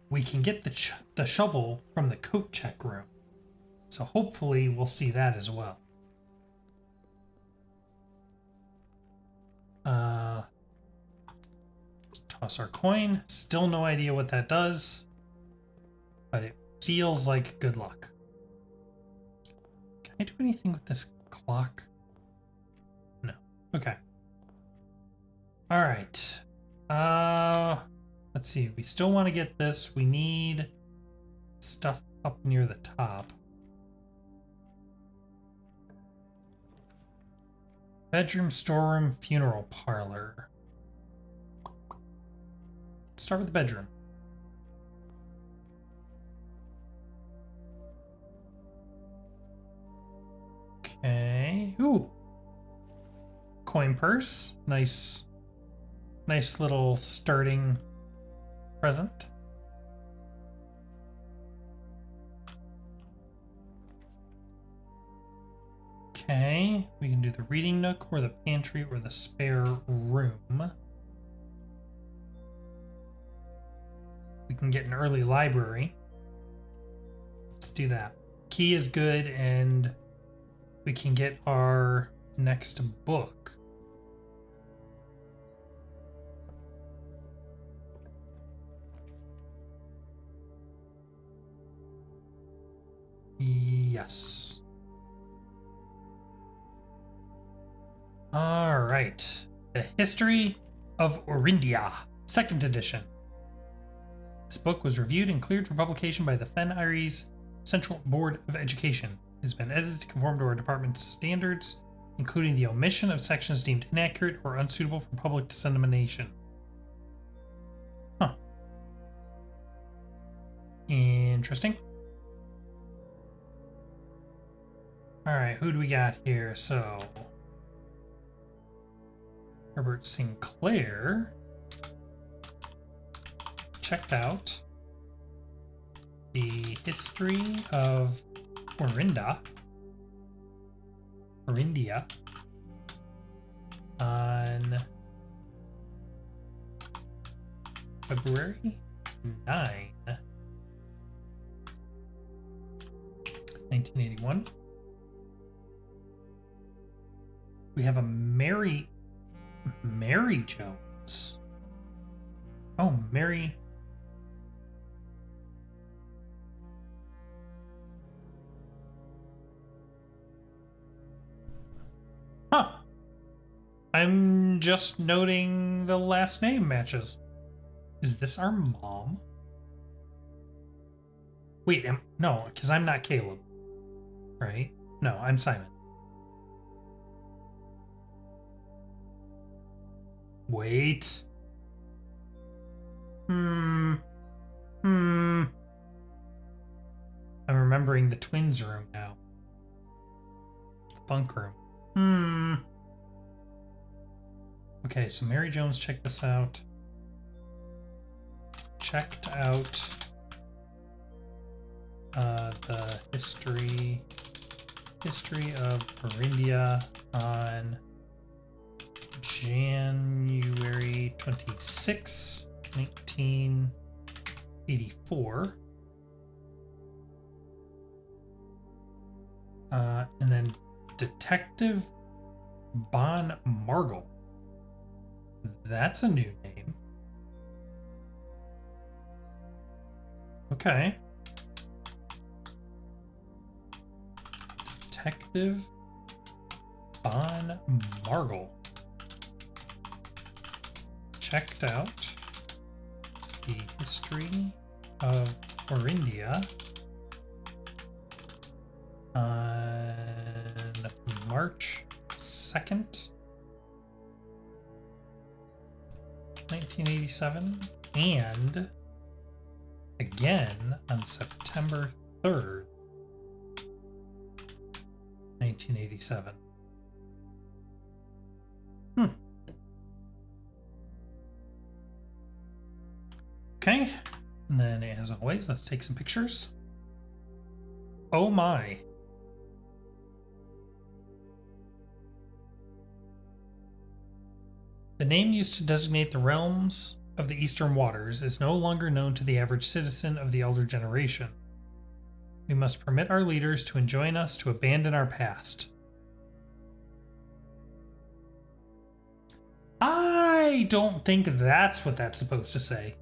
we can get the shovel from the coat check room. So hopefully we'll see that as well. Toss our coin. Still no idea what that does, but it feels like good luck. Can I do anything with this clock? No. Okay. All right. Let's see. We still want to get this. We need stuff up near the top. Bedroom, storeroom, funeral parlor. Start with the bedroom. Okay. Ooh. Coin purse. Nice. Nice little starting present. Okay. We can do the reading nook or the pantry or the spare room. We can get an early library. Let's do that. Key is good, and we can get our next book. Yes. All right. The History of Orindia, 2nd edition. This book was reviewed and cleared for publication by the Fen Iris Central Board of Education. It has been edited to conform to our department's standards, including the omission of sections deemed inaccurate or unsuitable for public dissemination. Huh. Interesting. Alright, who do we got here? So, Herbert Sinclair checked out the history of Orindia on February 9, 1981. We have a Mary Jones. Oh, Mary. Huh. I'm just noting the last name matches. Is this our mom? Wait, no, because I'm not Caleb. Right? No, I'm Simon. Wait. I'm remembering the twins' room now. The bunk room. Okay, so Mary Jones, check this out. Checked out the history of Orindia on January 26, 1984. And then Detective Bon Margle. That's a new name. Okay. Detective Bon Margle. Checked out the history of Orindia on March 2nd, 1987, and again on September 3rd, 1987. Okay, and then as always, let's take some pictures. Oh my. The name used to designate the realms of the Eastern Waters is no longer known to the average citizen of the elder generation. We must permit our leaders to enjoin us to abandon our past. I don't think that's what that's supposed to say.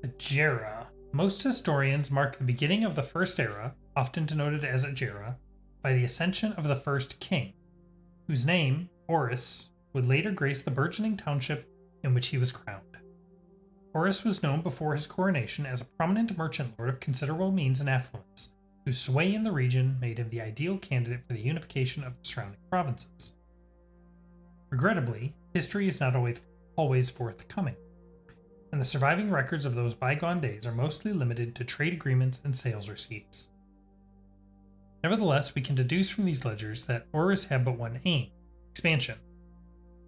Ajera. Most historians mark the beginning of the First Era, often denoted as Ajera, by the ascension of the first king, whose name, Horus, would later grace the burgeoning township in which he was crowned. Horus was known before his coronation as a prominent merchant lord of considerable means and affluence, whose sway in the region made him the ideal candidate for the unification of the surrounding provinces. Regrettably, history is not always forthcoming, and the surviving records of those bygone days are mostly limited to trade agreements and sales receipts. Nevertheless, we can deduce from these ledgers that Horus had but one aim: expansion.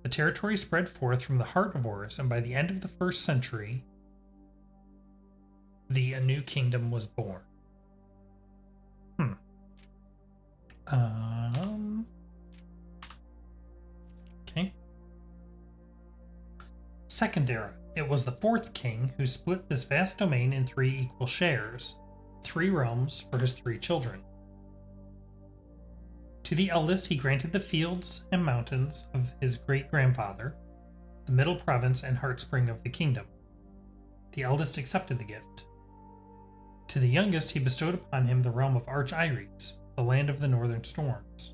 The territory spread forth from the heart of Horus, and by the end of the 1st century, a new kingdom was born. Okay. Second Era. It was the fourth king who split this vast domain in 3 equal shares, 3 realms for his 3 children. To the eldest, he granted the fields and mountains of his great-grandfather, the middle province and heartspring of the kingdom. The eldest accepted the gift. To the youngest, he bestowed upon him the realm of Arch Iris, the land of the northern storms,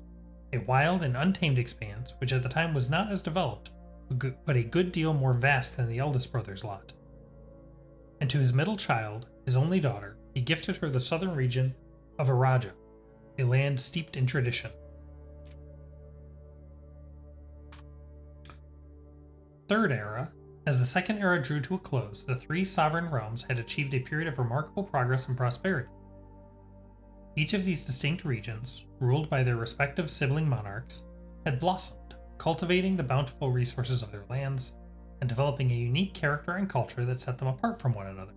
a wild and untamed expanse which at the time was not as developed, but a good deal more vast than the eldest brother's lot. And to his middle child, his only daughter, he gifted her the southern region of Araja, a land steeped in tradition. Third Era. As the Second Era drew to a close, the 3 sovereign realms had achieved a period of remarkable progress and prosperity. Each of these distinct regions, ruled by their respective sibling monarchs, had blossomed, cultivating the bountiful resources of their lands and developing a unique character and culture that set them apart from one another.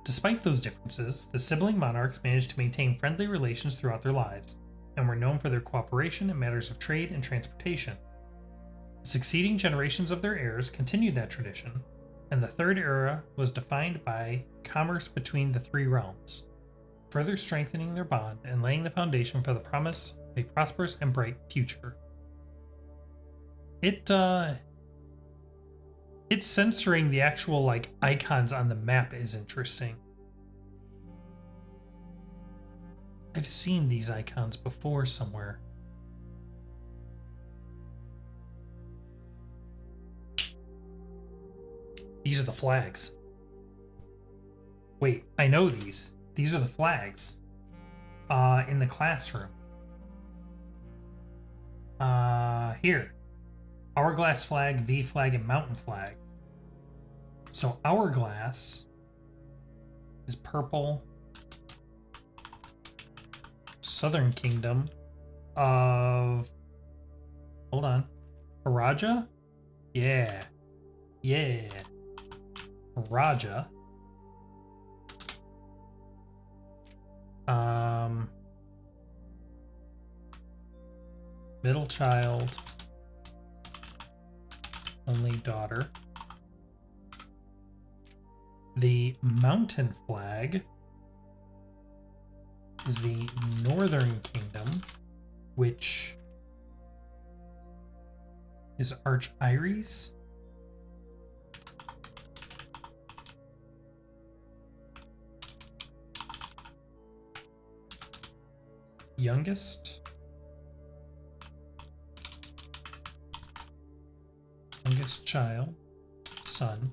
Despite those differences, the sibling monarchs managed to maintain friendly relations throughout their lives and were known for their cooperation in matters of trade and transportation. The succeeding generations of their heirs continued that tradition, and the Third Era was defined by commerce between the 3 realms, further strengthening their bond and laying the foundation for the promise of a prosperous and bright future. It's censoring the actual icons on the map is interesting. I've seen these icons before somewhere. These are the flags. Wait, I know these. These are the flags. In the classroom. Here. Hourglass flag, V flag, and mountain flag. So Hourglass is purple. Southern Kingdom of... Hold on. Araja? Yeah. Yeah. Raja. Middle child. Only daughter. The mountain flag is the Northern Kingdom, which is Arch Iris. Youngest child, son,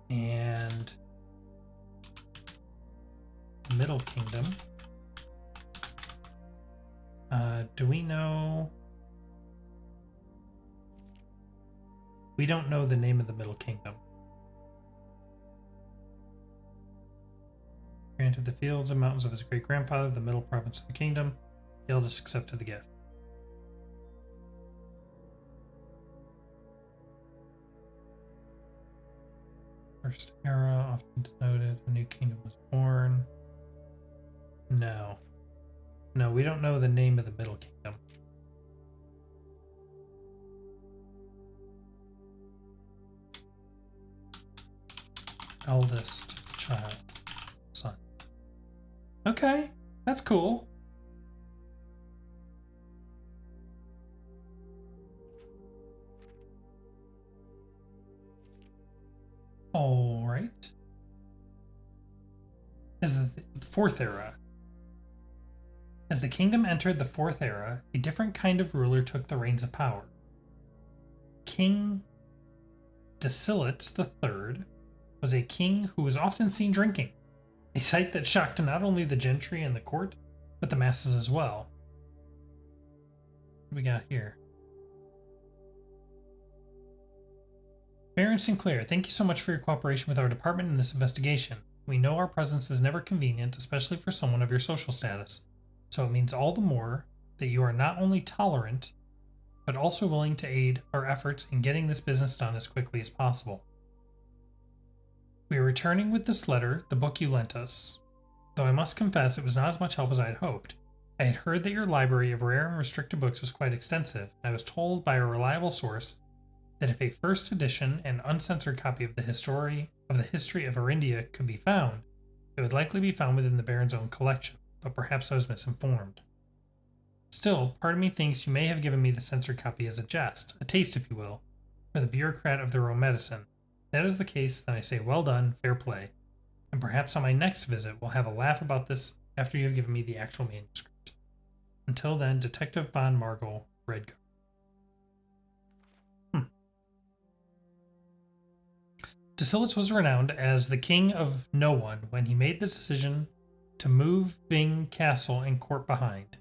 and Middle Kingdom. Do we know? We don't know the name of the Middle Kingdom. Granted the fields and mountains of his great-grandfather, the middle province of the kingdom. The eldest accepted the gift. First Era, often denoted, a new kingdom was born. No. No, we don't know the name of the Middle Kingdom. Eldest child, son. Okay, that's cool. All right. As the Fourth Era. As the kingdom entered the Fourth Era, a different kind of ruler took the reins of power. King Dacilitz III was a king who was often seen drinking, a sight that shocked not only the gentry and the court, but the masses as well. What do we got here? Baron Sinclair, thank you so much for your cooperation with our department in this investigation. We know our presence is never convenient, especially for someone of your social status. So it means all the more that you are not only tolerant, but also willing to aid our efforts in getting this business done as quickly as possible. We are returning with this letter, the book you lent us, though I must confess it was not as much help as I had hoped. I had heard that your library of rare and restricted books was quite extensive. I was told by a reliable source that if a first edition and uncensored copy of the history of Arindia could be found, it would likely be found within the Baron's own collection, but perhaps I was misinformed. Still, part of me thinks you may have given me the censored copy as a jest, a taste, if you will, for the bureaucrat of their own medicine. If that is the case, then I say well done, fair play, and perhaps on my next visit we'll have a laugh about this after you have given me the actual manuscript. Until then, Detective Von Margle, Redguard. Decilits was renowned as the king of no one when he made the decision to move Ving Castle and court behind.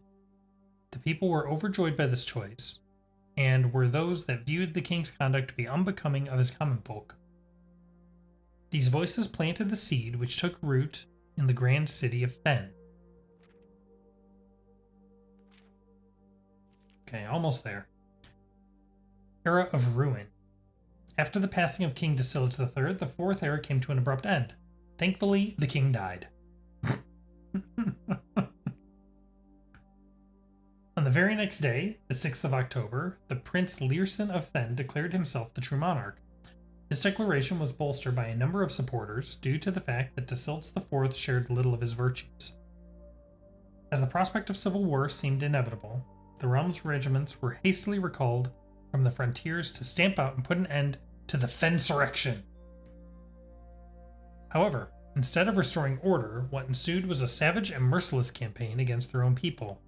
The people were overjoyed by this choice, and were those that viewed the king's conduct to be unbecoming of his common folk. These voices planted the seed which took root in the grand city of Fen. Okay, almost there. Era of Ruin. After the passing of King Decilits III, the fourth era came to an abrupt end. Thankfully, the king died. On the very next day, the 6th of October, the Prince Learson of Fen declared himself the true monarch. This declaration was bolstered by a number of supporters due to the fact that Decilits IV shared little of his virtues. As the prospect of civil war seemed inevitable, the realm's regiments were hastily recalled from the frontiers to stamp out and put an end to the Fensurrection. However, instead of restoring order, what ensued was a savage and merciless campaign against their own people.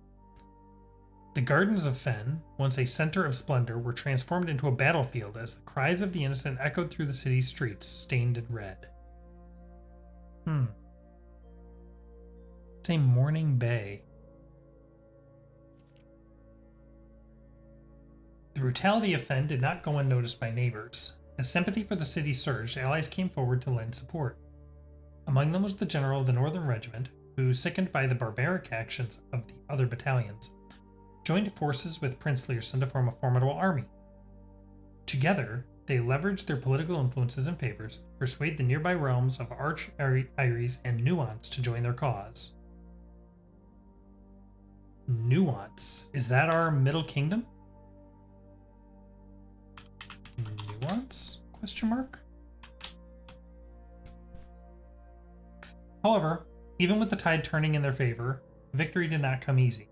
The gardens of Fen, once a center of splendor, were transformed into a battlefield as the cries of the innocent echoed through the city's streets, stained in red. Say Morning Bay. The brutality of Fen did not go unnoticed by neighbors. As sympathy for the city surged, allies came forward to lend support. Among them was the general of the Northern Regiment, who, sickened by the barbaric actions of the other battalions, joined forces with Prince Learson to form a formidable army. Together, they leveraged their political influences and favors to persuade the nearby realms of Arch Iries and Nuance to join their cause. Nuance? Is that our Middle Kingdom? Nuance? Question mark? However, even with the tide turning in their favor, victory did not come easy.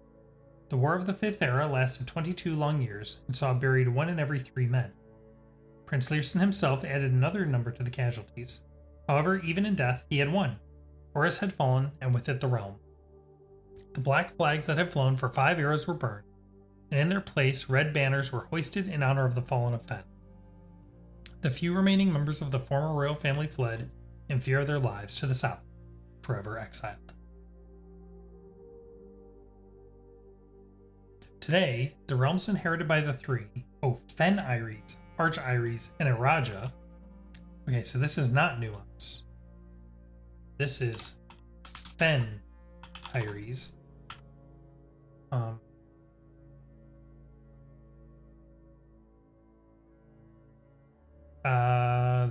The War of the Fifth Era lasted 22 long years and saw buried 1 in every 3 men. Prince Learson himself added another number to the casualties. However, even in death, he had won. Horus had fallen, and with it the realm. The black flags that had flown for 5 eras were burned, and in their place red banners were hoisted in honor of the fallen of Fen. The few remaining members of the former royal family fled, in fear of their lives, to the south, forever exiled. Today, the realms inherited by the three, Fen Iries, Arch Iries, and Araja. Okay, so this is not Nuance. This is Fen Iries.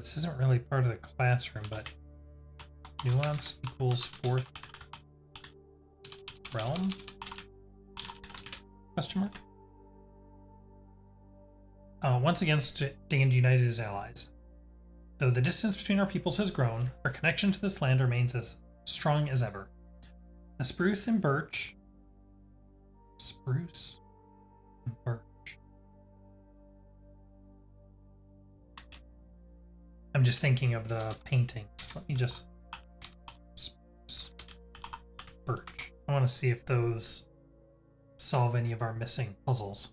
This isn't really part of the classroom, but Nuance equals fourth realm? Question mark? Once again, stand united as allies. Though the distance between our peoples has grown, our connection to this land remains as strong as ever. The spruce and birch. Spruce and birch. I'm just thinking of the paintings. Let me just. Spruce. Birch. I want to see if those solve any of our missing puzzles.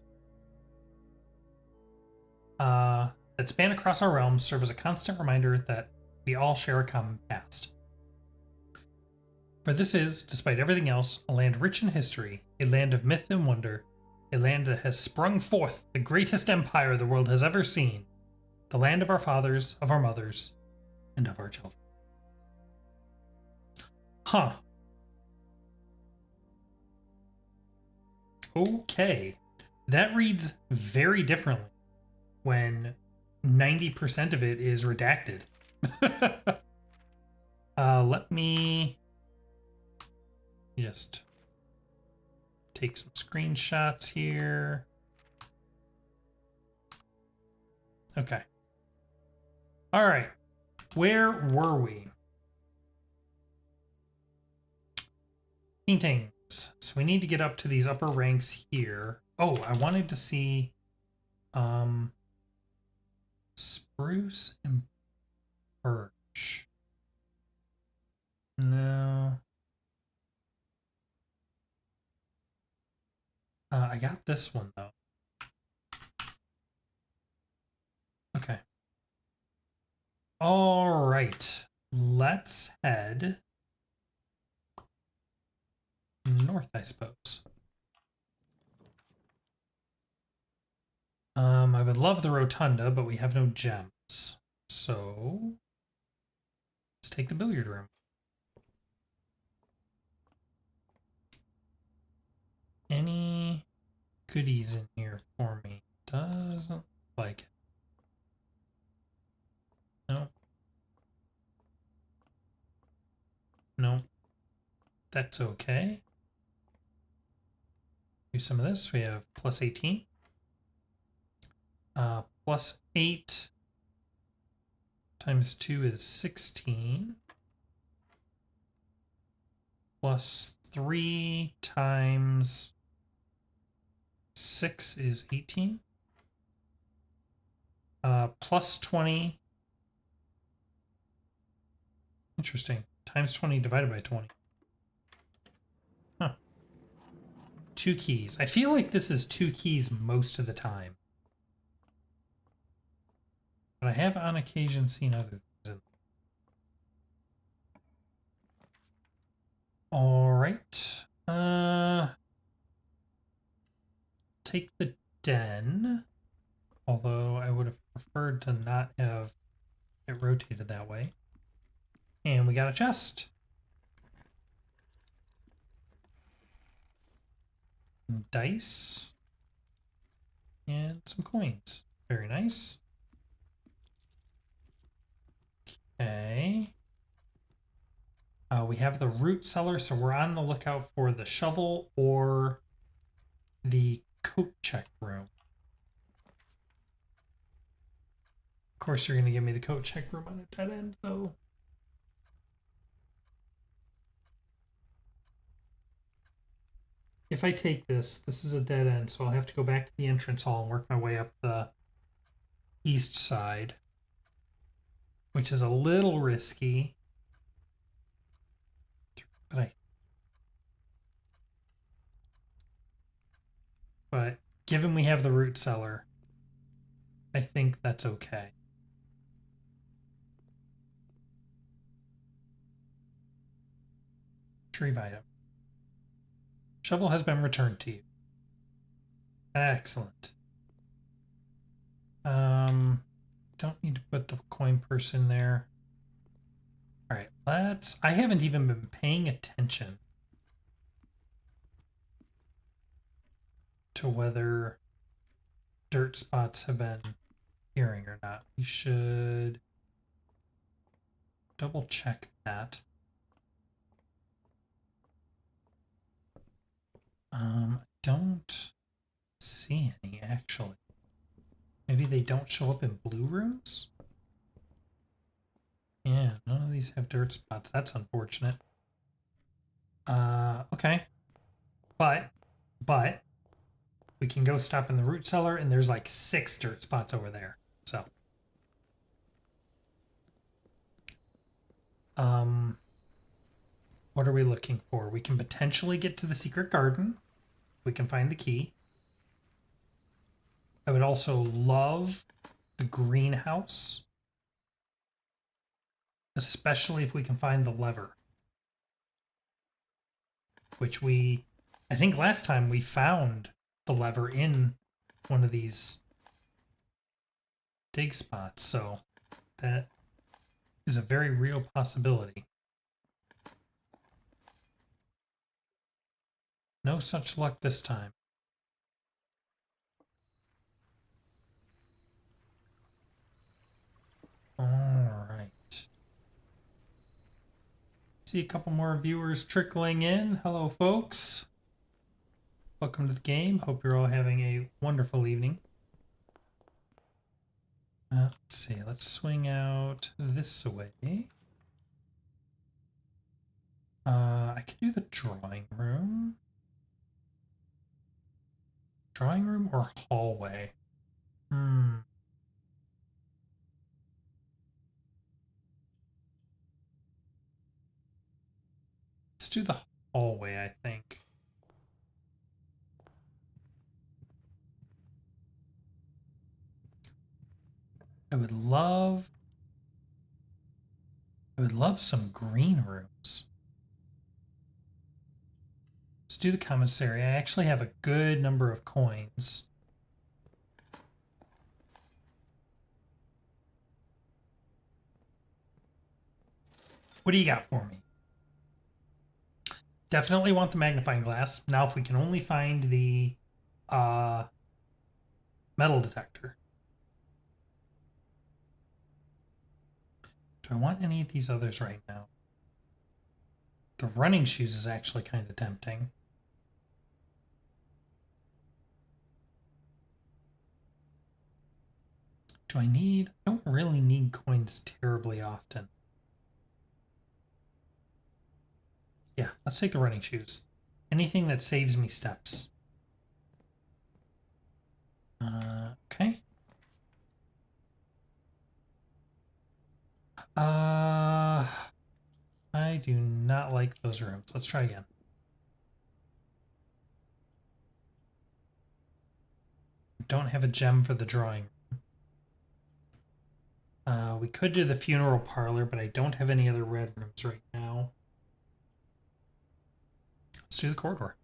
That span across our realms serve as a constant reminder that we all share a common past. For this is, despite everything else, a land rich in history, a land of myth and wonder, a land that has sprung forth the greatest empire the world has ever seen, the land of our fathers, of our mothers, and of our children. Huh. Okay. That reads very differently when 90% of it is redacted. Let me just take some screenshots here. Okay. All right. Where were we? Paintings. So we need to get up to these upper ranks here. Oh, I wanted to see spruce and birch. No. I got this one though. Okay. All right. Let's head north, I suppose. I would love the rotunda, but we have no gems. So let's take the billiard room. Any goodies in here for me? Doesn't like it. No. No. That's okay. Do some of this. We have plus 18. Plus 8 times 2 is 16. Plus 3 times 6 is 18. Plus 20. Interesting. Times 20 divided by 20. Huh. 2 keys. I feel like this is 2 keys most of the time. But I have on occasion seen other things. Alright. Take the den. Although I would have preferred to not have it rotated that way. And we got a chest. Some dice. And some coins. Very nice. Okay. We have the root cellar, so we're on the lookout for the shovel or the coat check room. Of course, you're going to give me the coat check room on a dead end, though. If I take this, this is a dead end, so I'll have to go back to the entrance hall and work my way up the east side, which is a little risky. But given we have the root cellar, I think that's okay. Retrieve item. Shovel has been returned to you. Excellent. Don't need to put the coin purse in there. All right, I haven't even been paying attention to whether dirt spots have been appearing or not. We should double check that. Don't see any actually. Maybe they don't show up in blue rooms? Yeah, none of these have dirt spots. That's unfortunate. Okay. But we can go stop in the root cellar and there's like 6 dirt spots over there. So what are we looking for? We can potentially get to the secret garden. We can find the key. I would also love the greenhouse, especially if we can find the lever, which I think last time we found the lever in one of these dig spots, so that is a very real possibility. No such luck this time. All right. See a couple more viewers trickling in. Hello, folks. Welcome to the game. Hope you're all having a wonderful evening. Let's see. Let's swing out this way. I could do the drawing room. Drawing room or hallway? Let's do the hallway, I think. I would love some green rooms. Let's do the commissary. I actually have a good number of coins. What do you got for me? Definitely want the magnifying glass. Now, if we can only find the metal detector. Do I want any of these others right now? The running shoes is actually kind of tempting. Do I need... I don't really need coins terribly often. Yeah, let's take the running shoes. Anything that saves me steps. Okay. I do not like those rooms. Let's try again. Don't have a gem for the drawing. We could do the funeral parlor, but I don't have any other red rooms right now. Let's do the corridor.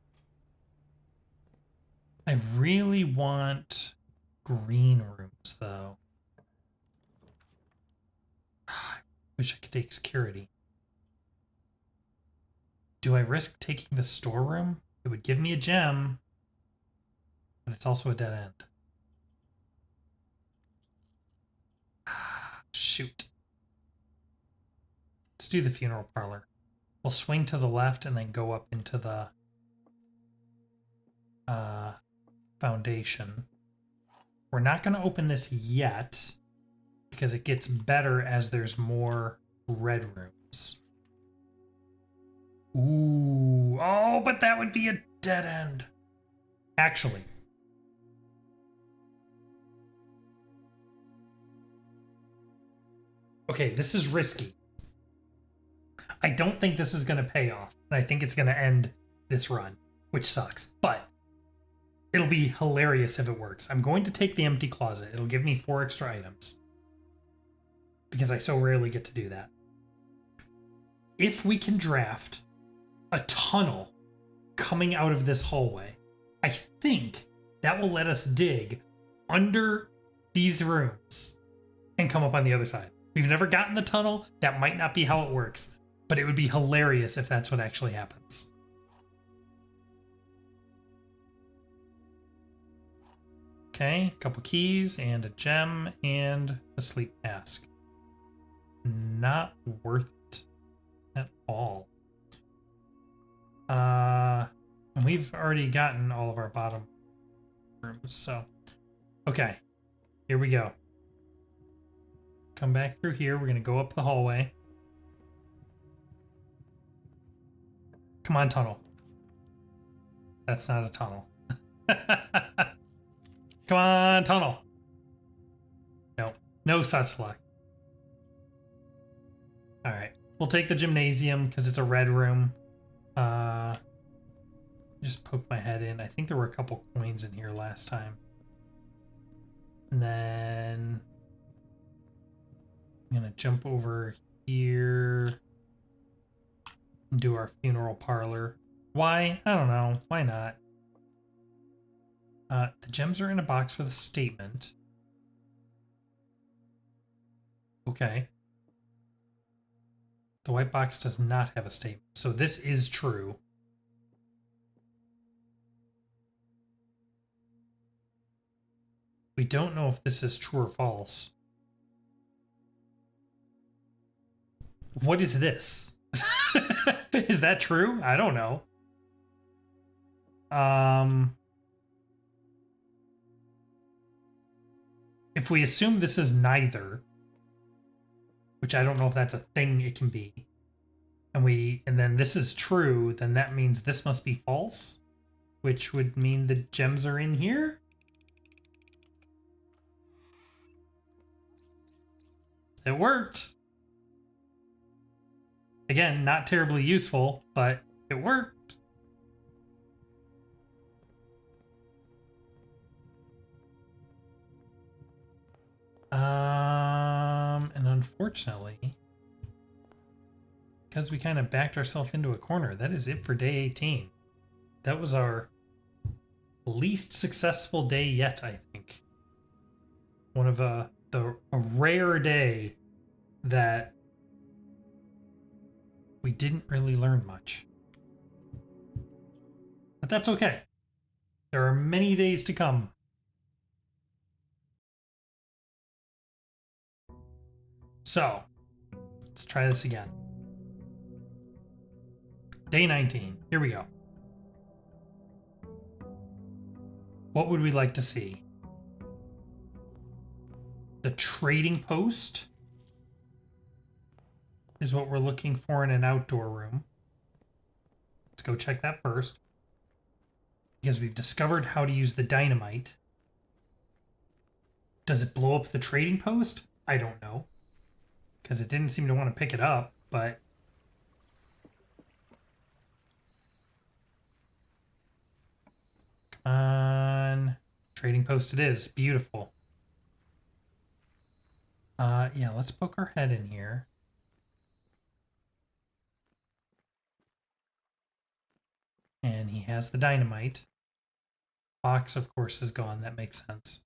I really want green rooms, though. I wish I could take security. Do I risk taking the storeroom? It would give me a gem, but it's also a dead end. Shoot. Let's do the funeral parlor. We'll swing to the left and then go up into the foundation. We're not going to open this yet because it gets better as there's more red rooms. Ooh. Oh, but that would be a dead end. Actually. Okay, this is risky. I don't think this is going to pay off. And I think it's going to end this run, which sucks. But it'll be hilarious if it works. I'm going to take the empty closet. It'll give me 4 extra items. Because I so rarely get to do that. If we can draft a tunnel coming out of this hallway, I think that will let us dig under these rooms and come up on the other side. We've never gotten the tunnel. That might not be how it works, but it would be hilarious if that's what actually happens. Okay, a couple keys and a gem and a sleep mask. Not worth it at all. And we've already gotten all of our bottom rooms, so okay, here we go. Come back through here. We're gonna go up the hallway. Come on, tunnel. That's not a tunnel. Come on, tunnel. No, no such luck. All right, we'll take the gymnasium because it's a red room. Just poke my head in. I think there were a couple coins in here last time. And then I'm gonna jump over here and do our funeral parlor. Why? I don't know. Why not? The gems are in a box with a statement. Okay. The white box does not have a statement, so this is true. We don't know if this is true or false. What is this? Is that true? I don't know. If we assume this is neither, which I don't know if that's a thing it can be, and then this is true, then that means this must be false, which would mean the gems are in here. It worked. Again, not terribly useful, but it worked. And unfortunately, because we kind of backed ourselves into a corner, that is it for day 18. That was our least successful day yet, I think. One of a rare day that we didn't really learn much. But that's okay. There are many days to come. So, let's try this again. Day 19. Here we go. What would we like to see? The trading post is what we're looking for in an outdoor room. Let's go check that first. Because we've discovered how to use the dynamite. Does it blow up the trading post? I don't know. Because it didn't seem to want to pick it up, but... Come on. Trading post it is. Beautiful. Yeah, let's poke our head in here. And he has the dynamite. Box, of course, is gone. That makes sense.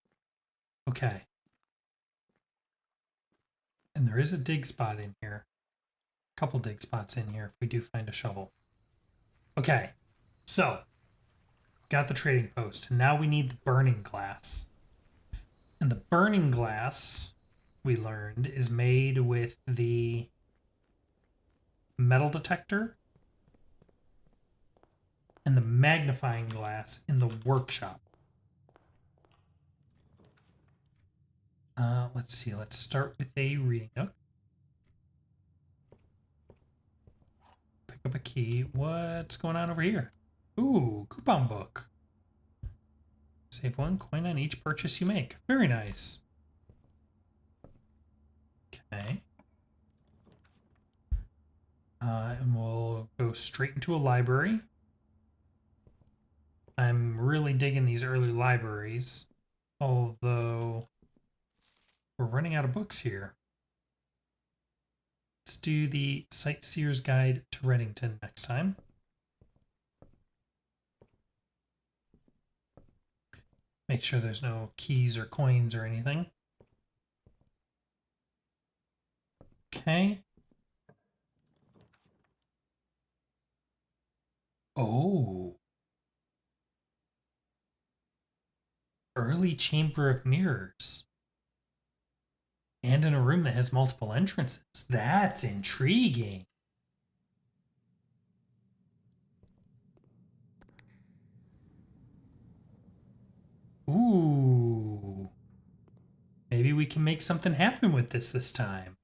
Okay. And there is a dig spot in here. A couple dig spots in here if we do find a shovel. Okay. So, got the trading post. Now we need the burning glass. And the burning glass, we learned, is made with the metal detector and the magnifying glass in the workshop. Let's see. Let's start with a reading nook. Pick up a key. What's going on over here? Ooh, coupon book. Save 1 coin on each purchase you make. Very nice. Okay. And we'll go straight into a library. I'm really digging these early libraries, although we're running out of books here. Let's do the Sightseer's Guide to Reddington next time. Make sure there's no keys or coins or anything. Okay. Oh. Early Chamber of Mirrors. And in a room that has multiple entrances. That's intriguing. Ooh. Maybe we can make something happen with this time.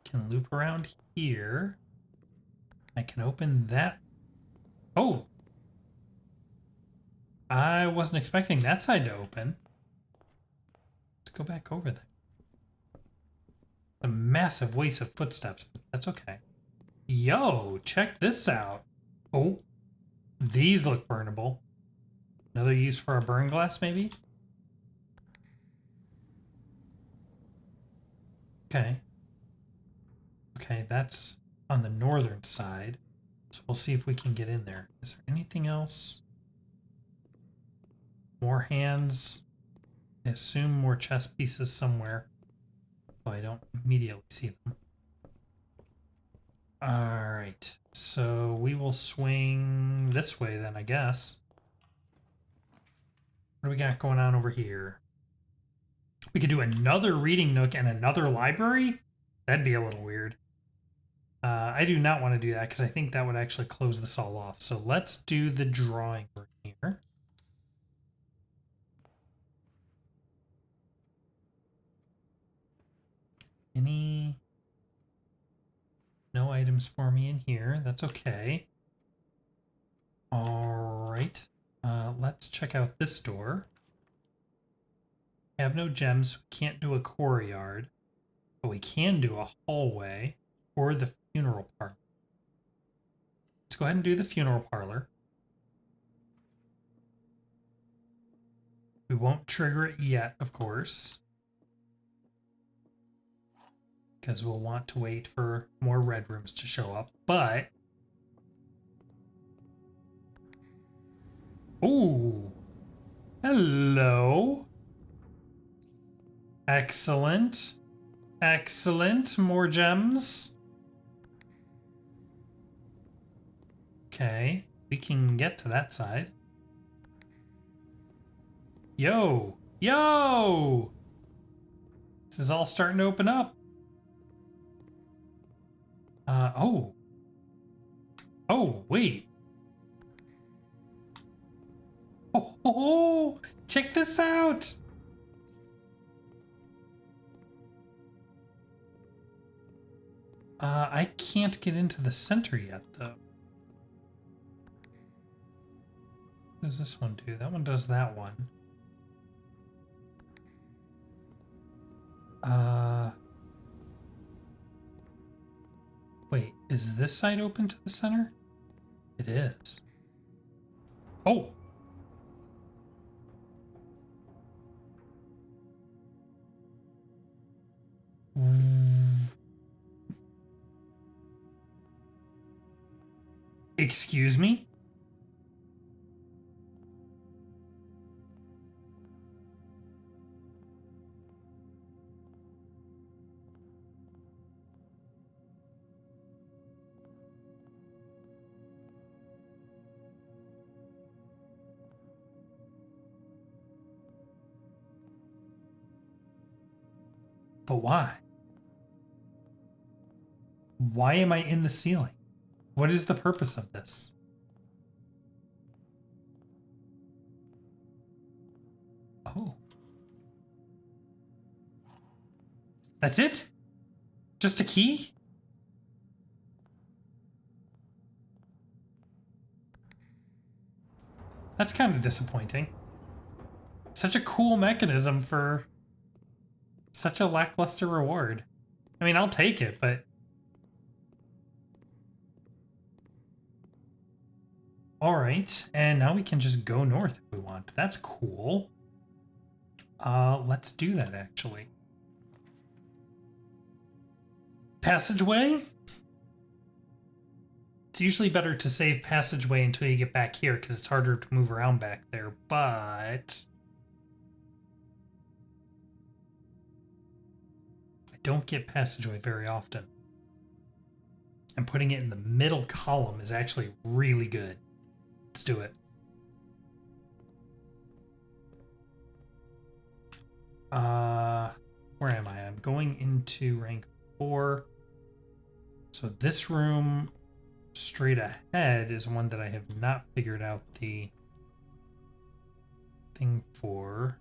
Can loop around here. I can open that. Oh. I wasn't expecting that side to open. Let's go back over there. A massive waste of footsteps, but that's okay. Yo, check this out. Oh, these look burnable. Another use for a burn glass, maybe? Okay. Okay, that's on the northern side. So we'll see if we can get in there. Is there anything else? More hands. I assume more chess pieces somewhere. Oh, I don't immediately see them. Alright, so we will swing this way then, I guess. What do we got going on over here? We could do another reading nook and another library? That'd be a little weird. I do not want to do that because I think that would actually close this all off. So let's do the drawing room here. No items for me in here. That's okay. All right. Let's check out this door. Have no gems. We can't do a courtyard, but we can do a hallway or the funeral parlor. Let's go ahead and do the funeral parlor. We won't trigger it yet, of course, because we'll want to wait for more red rooms to show up. But ooh, hello. Excellent. Excellent. More gems. Okay, we can get to that side. Yo! Yo! This is all starting to open up. Oh. Oh, wait. Oh, check this out! I can't get into the center yet, though. What does this one do? That one does that one. Wait, is this side open to the center? It is. Oh! Excuse me? But why? Why am I in the ceiling? What is the purpose of this? Oh. That's it? Just a key? That's kind of disappointing. Such a cool mechanism for such a lackluster reward. I mean, I'll take it, but... Alright, and now we can just go north if we want. That's cool. Let's do that, actually. Passageway? It's usually better to save passageway until you get back here, because it's harder to move around back there, but... I don't get passageway very often. And putting it in the middle column is actually really good. Let's do it. Where am I? I'm going into rank 4. So this room straight ahead is one that I have not figured out the thing for.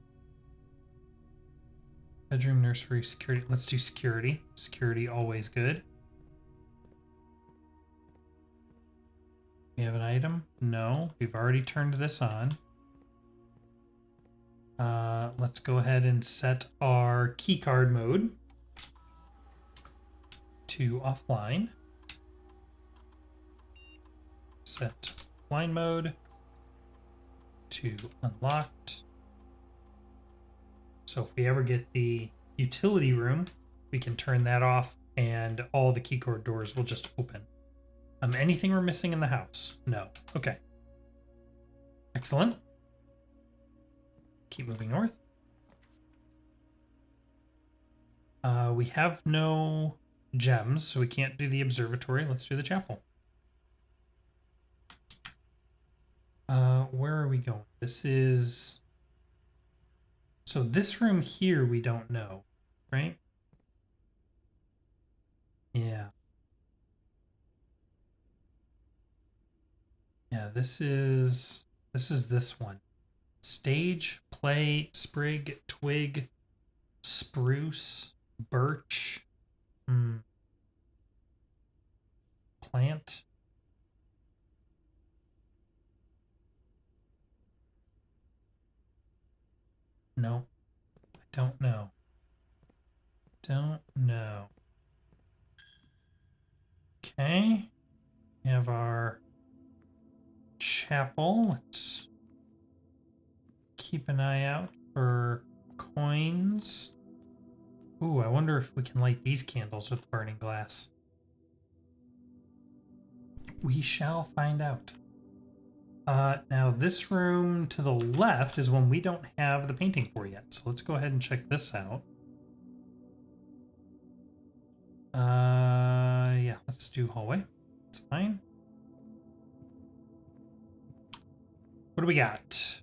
Bedroom, nursery, security. Let's do security. Security, always good. We have an item? No. We've already turned this on. Let's go ahead and set our keycard mode to offline. Set offline mode to unlocked. So if we ever get the utility room, we can turn that off and all the keycard doors will just open. Anything we're missing in the house? No. Okay. Excellent. Keep moving north. We have no gems, so we can't do the observatory. Let's do the chapel. Where are we going? This is... So this room here we don't know, right? Yeah. Yeah, this is this one. Stage, play, sprig, twig, spruce, birch, plant. No, I don't know. Don't know. Okay. We have our chapel. Let's keep an eye out for coins. Ooh, I wonder if we can light these candles with burning glass. We shall find out. Now this room to the left is one we don't have the painting for yet. So let's go ahead and check this out. Yeah, let's do hallway. It's fine. What do we got?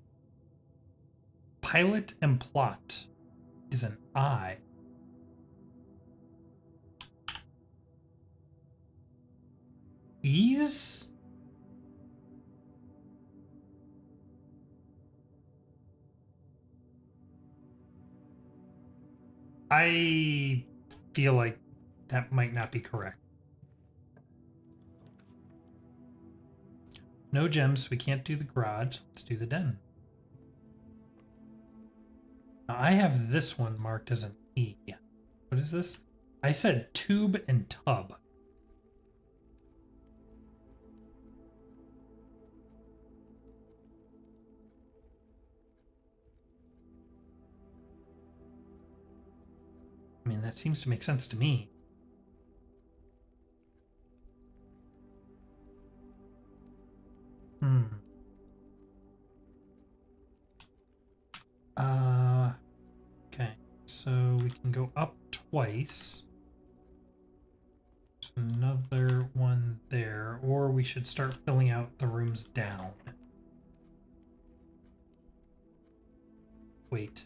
Pilot and plot is an I. Ease? I feel like that might not be correct. No gems, we can't do the garage. Let's do the den. Now, I have this one marked as an E. What is this? I said tube and tub. I mean, that seems to make sense to me. Okay, so we can go up twice. There's another one there, or we should start filling out the rooms down. Wait.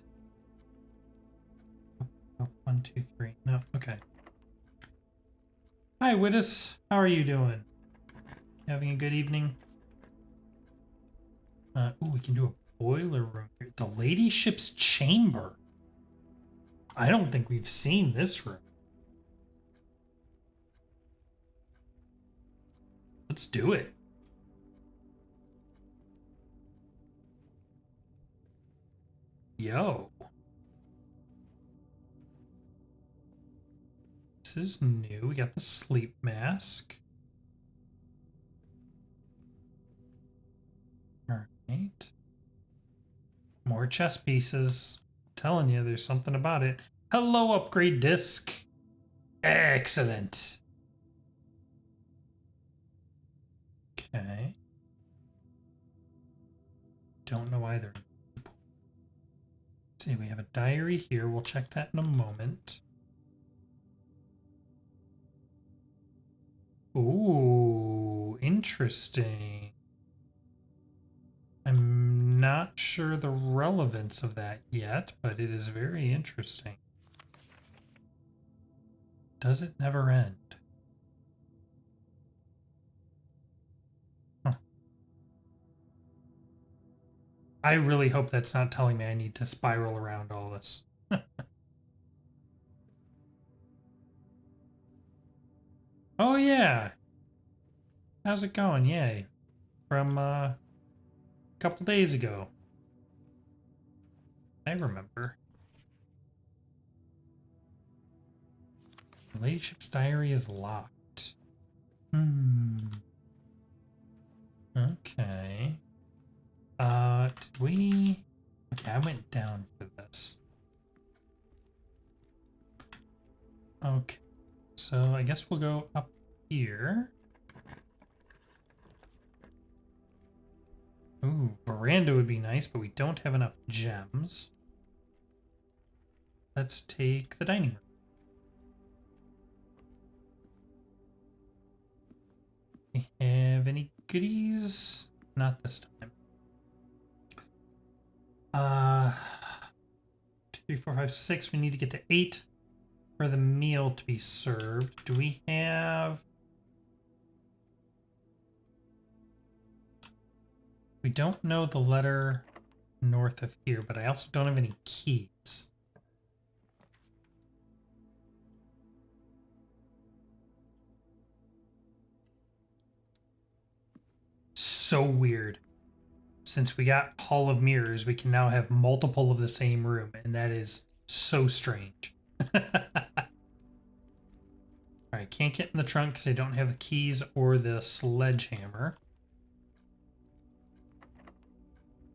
Oh, 1, 2, 3. No, okay. Hi, Widdus. How are you doing? Having a good evening? Ooh, we can do a boiler room here. The ladyship's chamber. I don't think we've seen this room. Let's do it. Yo. This is new. We got the sleep mask. Alright. More chess pieces. I'm telling you, there's something about it. Hello, upgrade disc. Excellent. Okay. Don't know either. Let's see, we have a diary here. We'll check that in a moment. Ooh, interesting. I'm not sure the relevance of that yet, but it is very interesting. Does it never end? Huh. I really hope that's not telling me I need to spiral around all this. Oh yeah. How's it going? Yay. From a couple days ago. I remember. Ladyship's diary is locked. Okay. Did we... Okay, I went down for this. Okay. So I guess we'll go up here. Ooh, veranda would be nice, but we don't have enough gems. Let's take the dining room. We have any goodies? Not this time. 2, 3, 4, 5, 6. We need to get to 8 for the meal to be served. Do we have... don't know the letter north of here, but I also don't have any keys. So weird. Since we got Hall of Mirrors, we can now have multiple of the same room, and that is so strange. Alright, can't get in the trunk because I don't have the keys or the sledgehammer.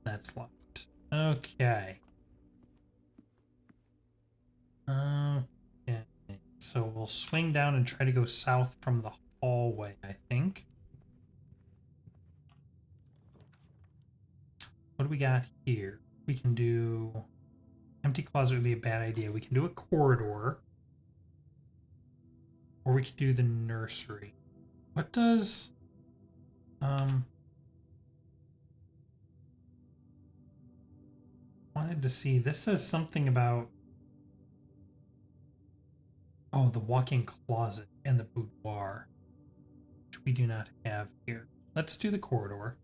That's locked. Okay. Okay. So we'll swing down and try to go south from the hallway, I think. What do we got here? We can do... Empty closet would be a bad idea. We can do a corridor. Or we could do the nursery. What does... wanted to see. This says something about... Oh, the walk-in closet and the boudoir. Which we do not have here. Let's do the corridor.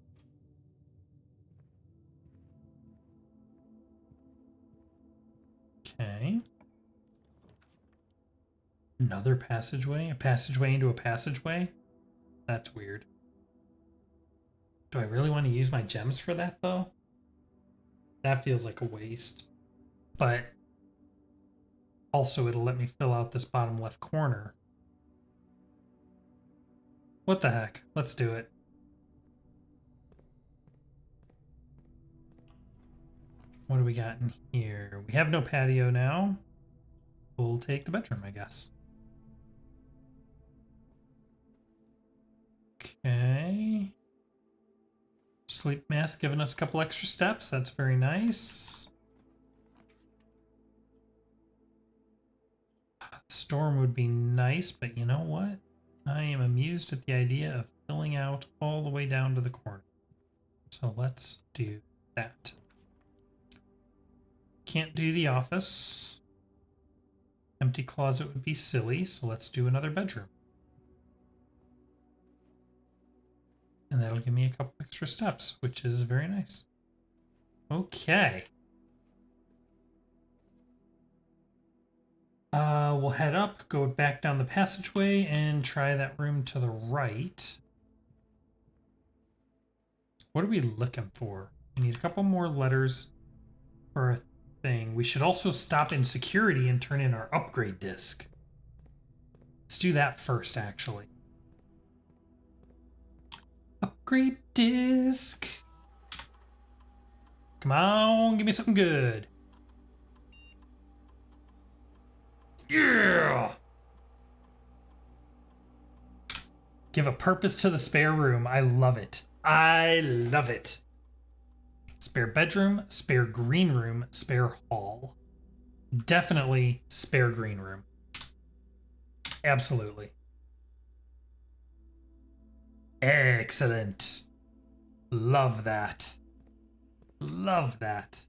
Okay. Another passageway? A passageway into a passageway? That's weird. Do I really want to use my gems for that, though? That feels like a waste. But also it'll let me fill out this bottom left corner. What the heck? Let's do it. What do we got in here? We have no patio now. We'll take the bedroom, I guess. Okay. Sleep mask giving us a couple extra steps. That's very nice. Storm would be nice, but you know what? I am amused at the idea of filling out all the way down to the corner. So let's do that. Can't do the office. Empty closet would be silly, so let's do another bedroom. And that'll give me a couple extra steps, which is very nice. Okay. We'll head up, go back down the passageway, and try that room to the right. What are we looking for? We need a couple more letters for a thing. We should also stop in security and turn in our upgrade disc. Let's do that first, actually. Upgrade disc. Come on, give me something good. Yeah! Give a purpose to the spare room. I love it. I love it. Spare bedroom, spare green room, spare hall. Definitely spare green room. Absolutely. Excellent. Love that. Love that.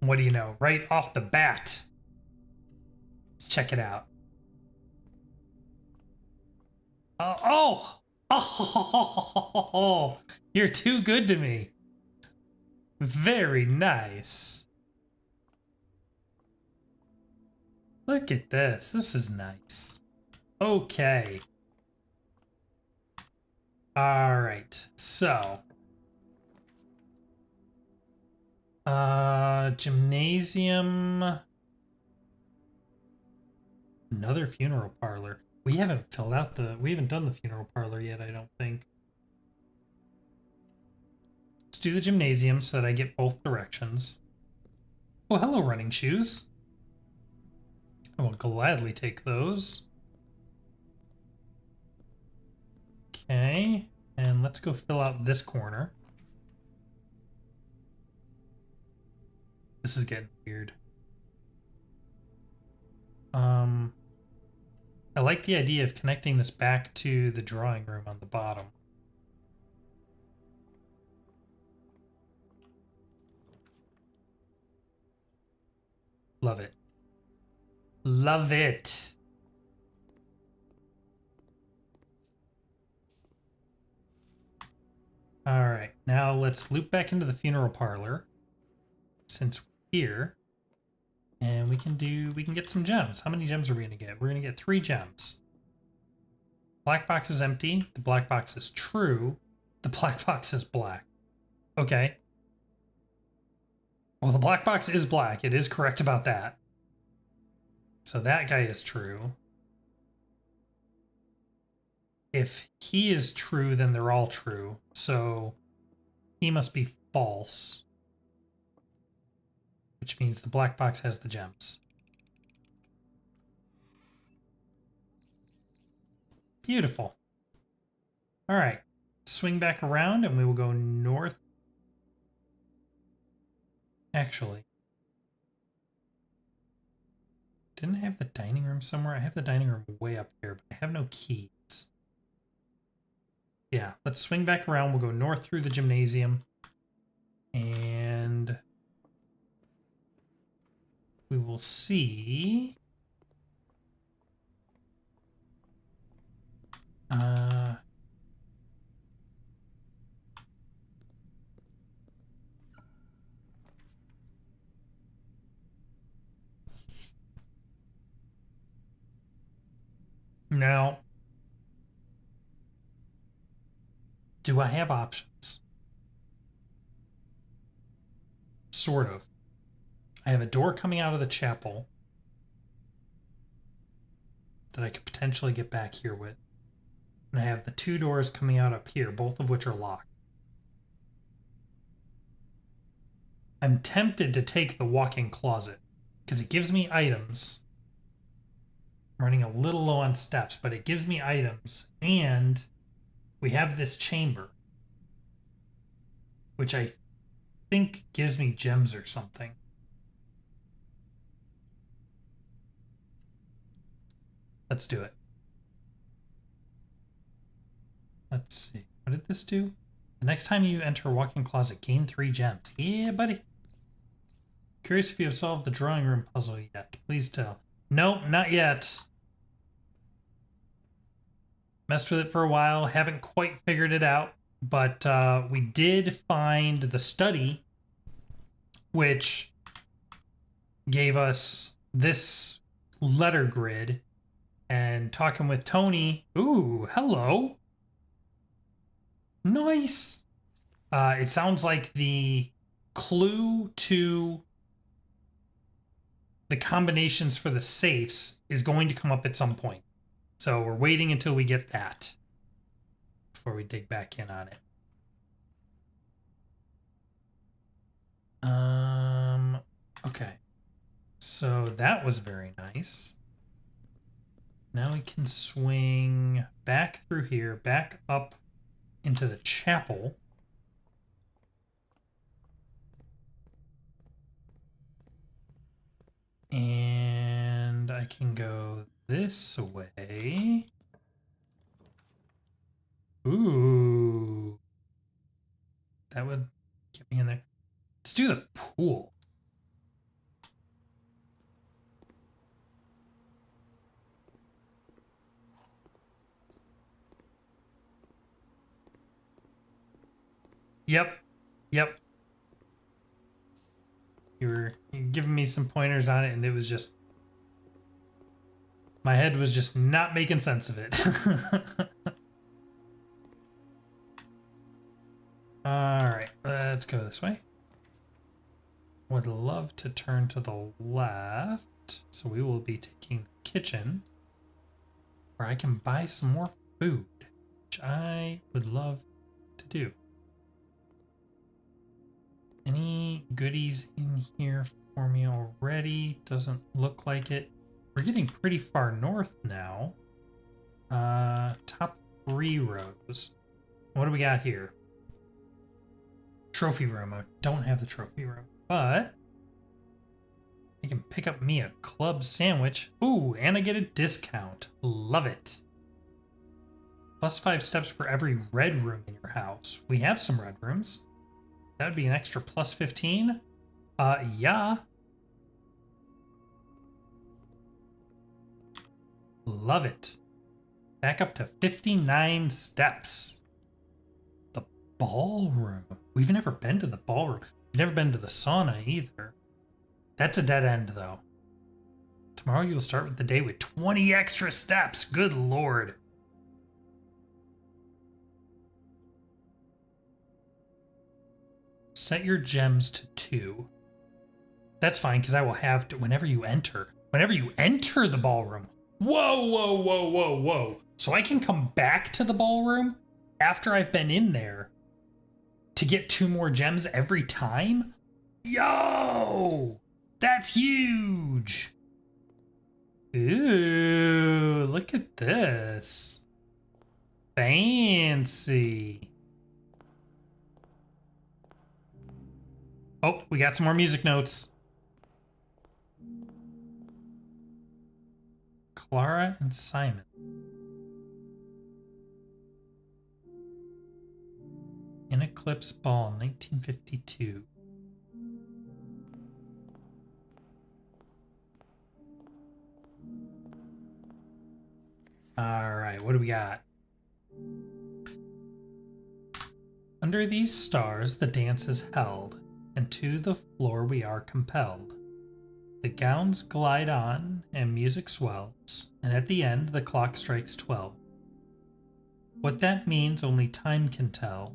What do you know? Right off the bat. Let's check it out. Oh! Oh! You're too good to me. Very nice. Look at this. This is nice. Okay. All right. So, gymnasium. Another funeral parlor. We haven't filled out we haven't done the funeral parlor yet, I don't think. Let's do the gymnasium so that I get both directions. Oh, hello, running shoes. I will gladly take those. Okay, and let's go fill out this corner. This is getting weird. I like the idea of connecting this back to the drawing room on the bottom. Love it. Love it. now let's loop back into the funeral parlor since we're here. And we can get some gems. How many gems are we gonna get? We're gonna get 3 gems. Black box is empty. The black box is true. The black box is black. Okay. Well, the black box is black. It is correct about that. So that guy is true. If he is true, then they're all true. So he must be false. Which means the black box has the gems. Beautiful. All right. Swing back around and we will go north. Actually, didn't I have the dining room somewhere? I have the dining room way up there, but I have no keys. Yeah, let's swing back around. We'll go north through the gymnasium. And we will see... Now, do I have options? Sort of. I have a door coming out of the chapel that I could potentially get back here with. And I have the 2 doors coming out up here, both of which are locked. I'm tempted to take the walk-in closet because it gives me items. I'm running a little low on steps, but it gives me items, and we have this chamber, which I think gives me gems or something. Let's do it. Let's see. What did this do? The next time you enter a walk-in closet, gain 3 gems. Yeah, buddy. Curious if you have solved the drawing room puzzle yet. Please tell. No, not yet. Messed with it for a while. Haven't quite figured it out. But we did find the study, which gave us this letter grid. And talking with Tony. Ooh, hello. Nice. It sounds like the clue to the combinations for the safes is going to come up at some point. So we're waiting until we get that before we dig back in on it. Okay. So that was very nice. Now we can swing back through here, back up into the chapel. And I can go this way. Ooh. That would get me in there. Let's do the pool. Yep. You were giving me some pointers on it, and it was just... my head was just not making sense of it. Alright, let's go this way. Would love to turn to the left, so we will be taking the kitchen, where I can buy some more food, which I would love to do. Any goodies in here for me already? Doesn't look like it. We're getting pretty far north now. Top 3 rows. What do we got here? Trophy room. I don't have the trophy room, but I can pick up me a club sandwich. Ooh, and I get a discount. Love it. Plus 5 steps for every red room in your house. We have some red rooms. That would be an extra plus 15. Yeah. Love it. Back up to 59 steps. The ballroom. We've never been to the ballroom. We've never been to the sauna either. That's a dead end, though. Tomorrow you'll start with the day with 20 extra steps. Good lord. Set your gems to 2. That's fine, because I will have to whenever you enter the ballroom. Whoa, whoa, whoa, whoa, whoa. So I can come back to the ballroom after I've been in there to get 2 more gems every time? Yo! That's huge! Ooh, look at this. Fancy. Oh, we got some more music notes. Clara and Simon. In Eclipse Ball, 1952. All right, what do we got? Under these stars, the dance is held, and to the floor we are compelled. The gowns glide on, and music swells, and at the end the clock strikes 12. What that means only time can tell.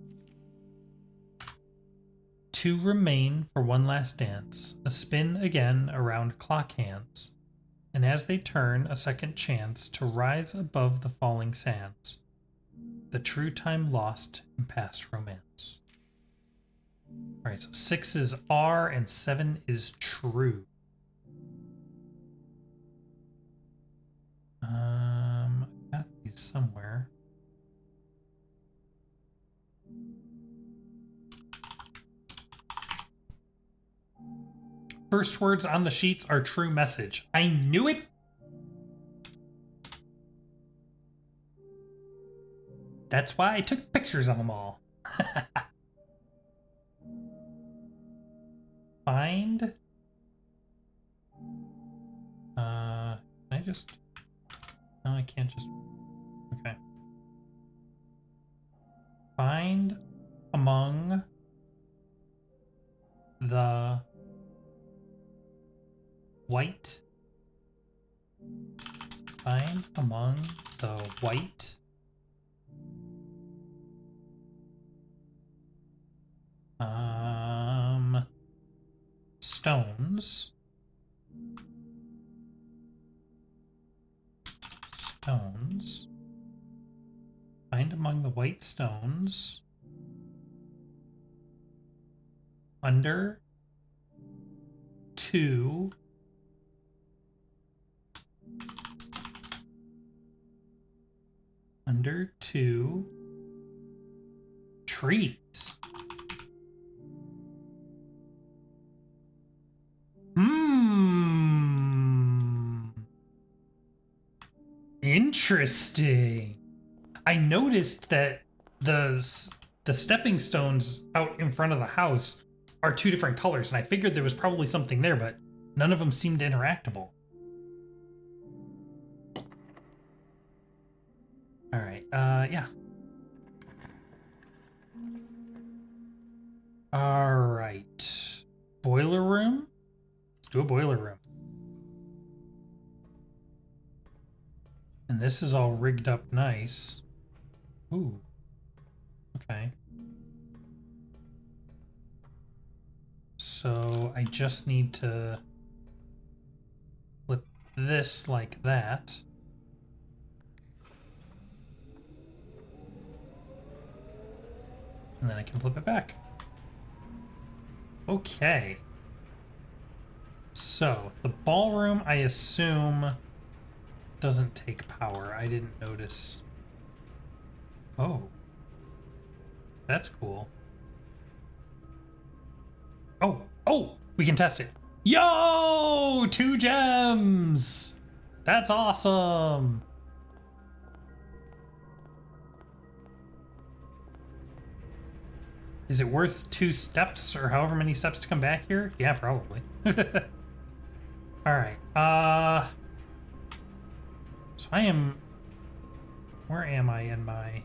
2 remain for one last dance, a spin again around clock hands, and as they turn, a second chance to rise above the falling sands. The true time lost in past romance. Alright, so 6 is R and 7 is true. I got these somewhere. First words on the sheets are true message. I knew it! That's why I took pictures of them all. Find. Can I just. No, I can't just. Okay. Find among the white. Find among the white. Stones. Stones. Find among the white stones. Under 2 trees. Interesting. I noticed that the stepping stones out in front of the house are 2 different colors, and I figured there was probably something there, but none of them seemed interactable. All right, yeah. All right. Boiler room? Let's do a boiler room. And this is all rigged up nice. Ooh. Okay. So I just need to flip this like that. And then I can flip it back. Okay. So, the ballroom, I assume, doesn't take power. I didn't notice. Oh. That's cool. Oh! Oh! We can test it. Yo! 2 gems! That's awesome! Is it worth 2 steps or however many steps to come back here? Yeah, probably. Alright, so I am... Where am I in my...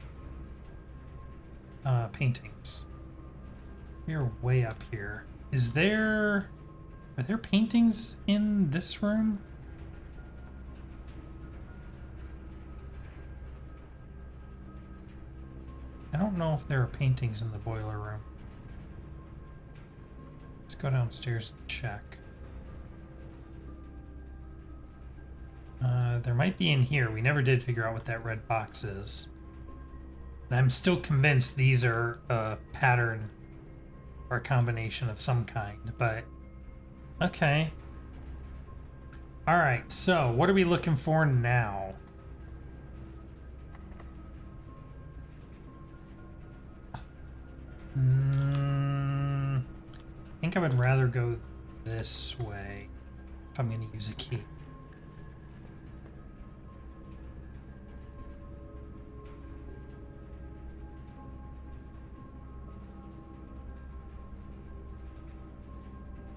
paintings. We're way up here. Are there paintings in this room? I don't know if there are paintings in the boiler room. Let's go downstairs and check. There might be in here. We never did figure out what that red box is. And I'm still convinced these are a pattern or a combination of some kind, but okay. Alright, so what are we looking for now? I think I would rather go this way if I'm going to use a key.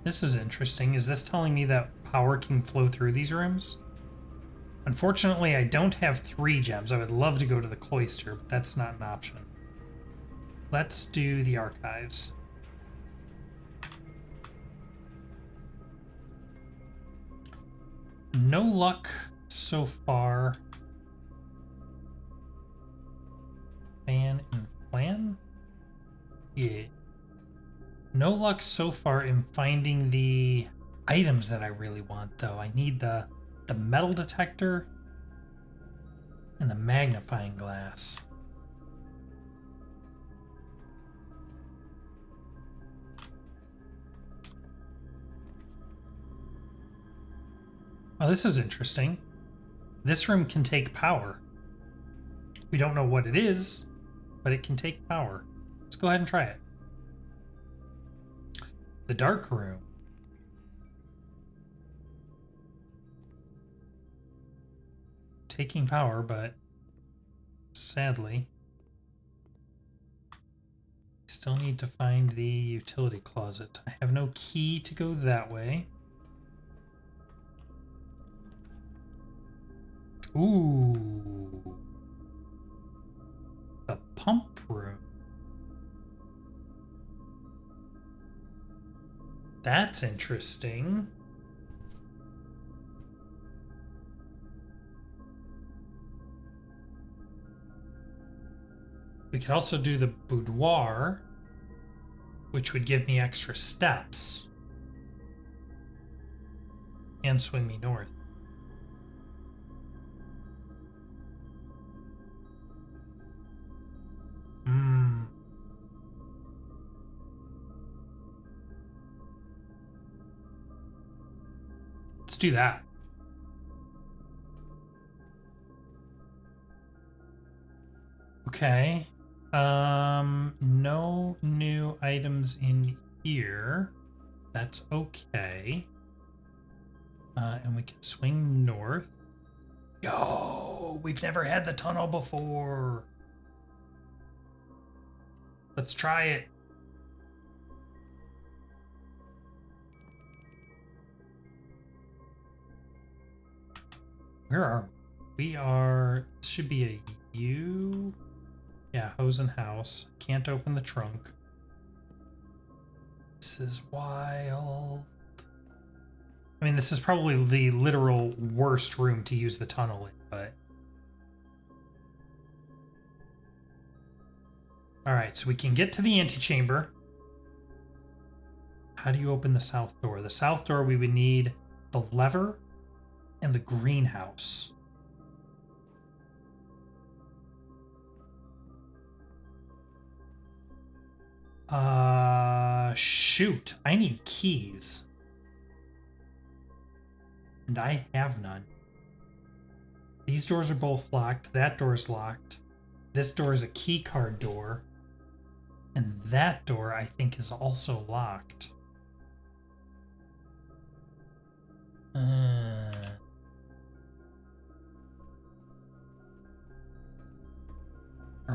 This is interesting. Is this telling me that power can flow through these rooms? Unfortunately, I don't have 3 gems. I would love to go to the cloister, but that's not an option. Let's do the archives. No luck so far. Fan and plan? Yeah. No luck so far in finding the items that I really want, though. I need the metal detector and the magnifying glass. Oh, this is interesting. This room can take power. We don't know what it is, but it can take power. Let's go ahead and try it. The dark room. Taking power, but sadly, still need to find the utility closet. I have no key to go that way. Ooh. The pump room. That's interesting. We could also do the boudoir, which would give me extra steps and swing me north. Let's do that. Okay. No new items in here. That's okay. And we can swing north. Yo, we've never had the tunnel before. Let's try it. Where are we? We are... This should be a U. Yeah, Hosen House. Can't open the trunk. This is wild. I mean, this is probably the literal worst room to use the tunnel in, but... Alright, so we can get to the antechamber. How do you open the south door? The south door, we would need the lever and the greenhouse. Shoot. I need keys. And I have none. These doors are both locked. That door is locked. This door is a key card door. And that door, I think, is also locked. Are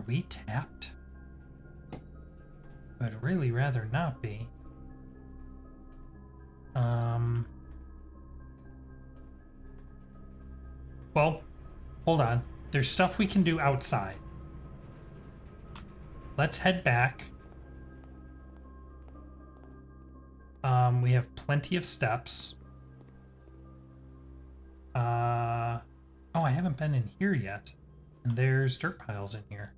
we tapped? I'd really rather not be. Well, hold on. There's stuff we can do outside. let's head back. We have plenty of steps. Oh, I haven't been in here yet. And there's dirt piles in here.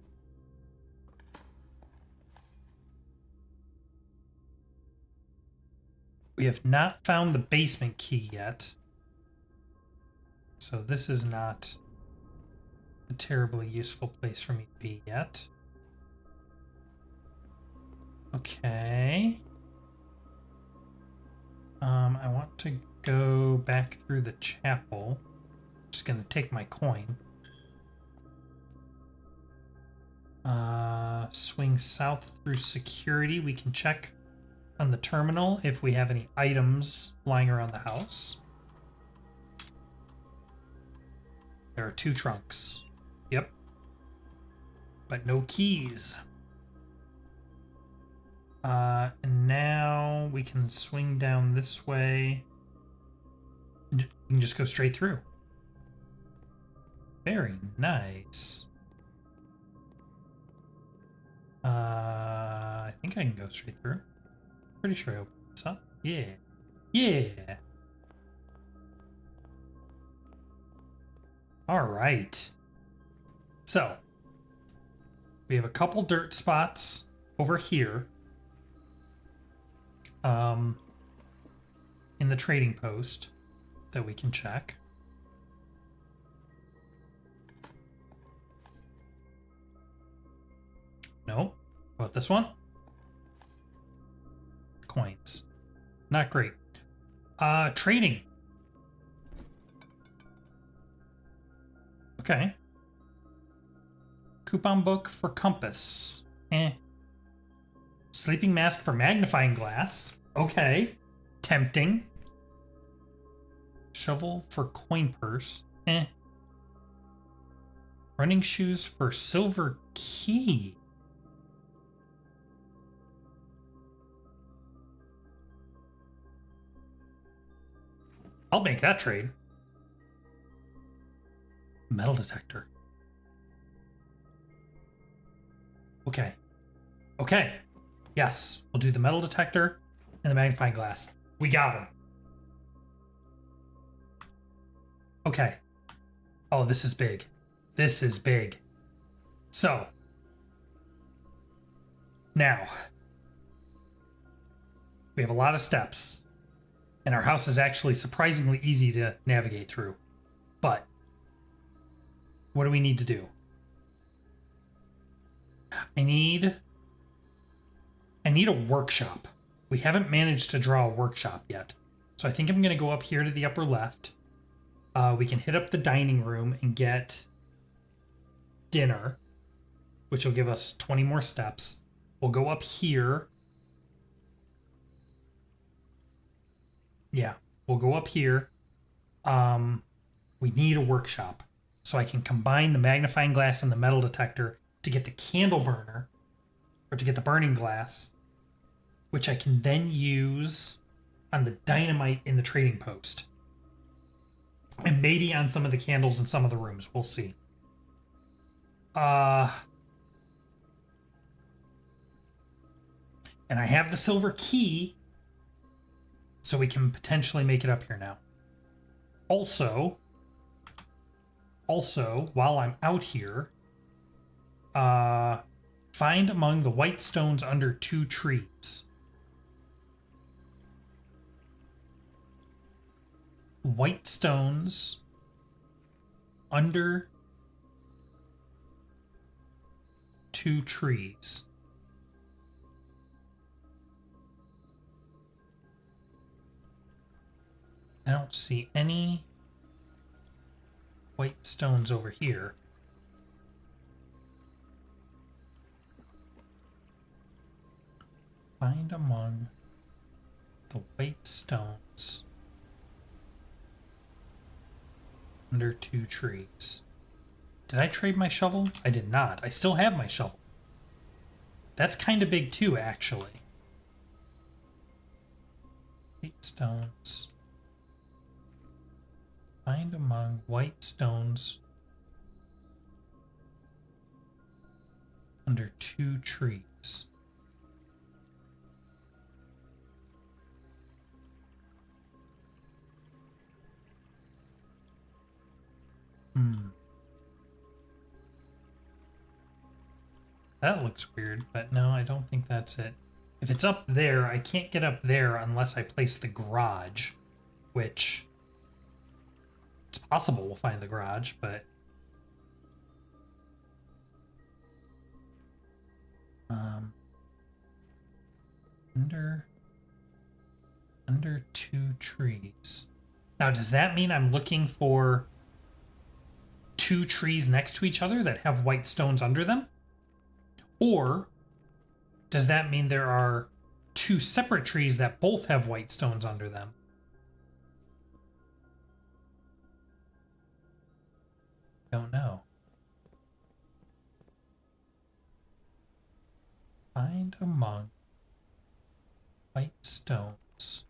We have not found the basement key yet. So this is not a terribly useful place for me to be yet. Okay. I want to go back through the chapel. I'm just gonna take my coin. Swing south through security. We can check on the terminal if we have any items lying around the house. There are 2 trunks. Yep. But no keys. And now we can swing down this way. We can just go straight through. Very nice. I think I can go straight through. Pretty sure I opened this up. Yeah. Yeah. All right. So, we have a couple dirt spots over here. In the trading post that we can check. No. How about this one? Coins. Not great. Trading. Okay. Coupon book for compass. Sleeping mask for magnifying glass. Okay. Tempting. Shovel for coin purse. Running shoes for silver key. I'll make that trade. Metal detector. Okay. Okay. Yes, we'll do the metal detector and the magnifying glass. We got him. Okay. Oh, this is big. This is big. So, now, we have a lot of steps, and our house is actually surprisingly easy to navigate through. But, what do we need to do? I need a workshop. We haven't managed to draw a workshop yet. So I think I'm going to go up here to the upper left. We can hit up the dining room and get dinner, which will give us 20 more steps. We'll go up here. Yeah, we'll go up here. We need a workshop. So I can combine the magnifying glass and the metal detector to get the candle burner, or to get the burning glass, which I can then use on the dynamite in the trading post. And maybe on some of the candles in some of the rooms. We'll see. And I have the silver key, so we can potentially make it up here now. Also, while I'm out here, find among the white stones under 2 trees. White stones under 2 trees. I don't see any white stones over here. Find among the white stones under 2 trees. Did I trade my shovel? I did not. I still have my shovel. That's kind of big too, actually. White stones. Find among white stones under 2 trees. That looks weird, but no, I don't think that's it. If it's up there, I can't get up there unless I place the garage, which it's possible we'll find the garage, but under 2 trees. Now, does that mean I'm looking for 2 trees next to each other that have white stones under them? Or does that mean there are 2 separate trees that both have white stones under them? Don't know. Find among white stones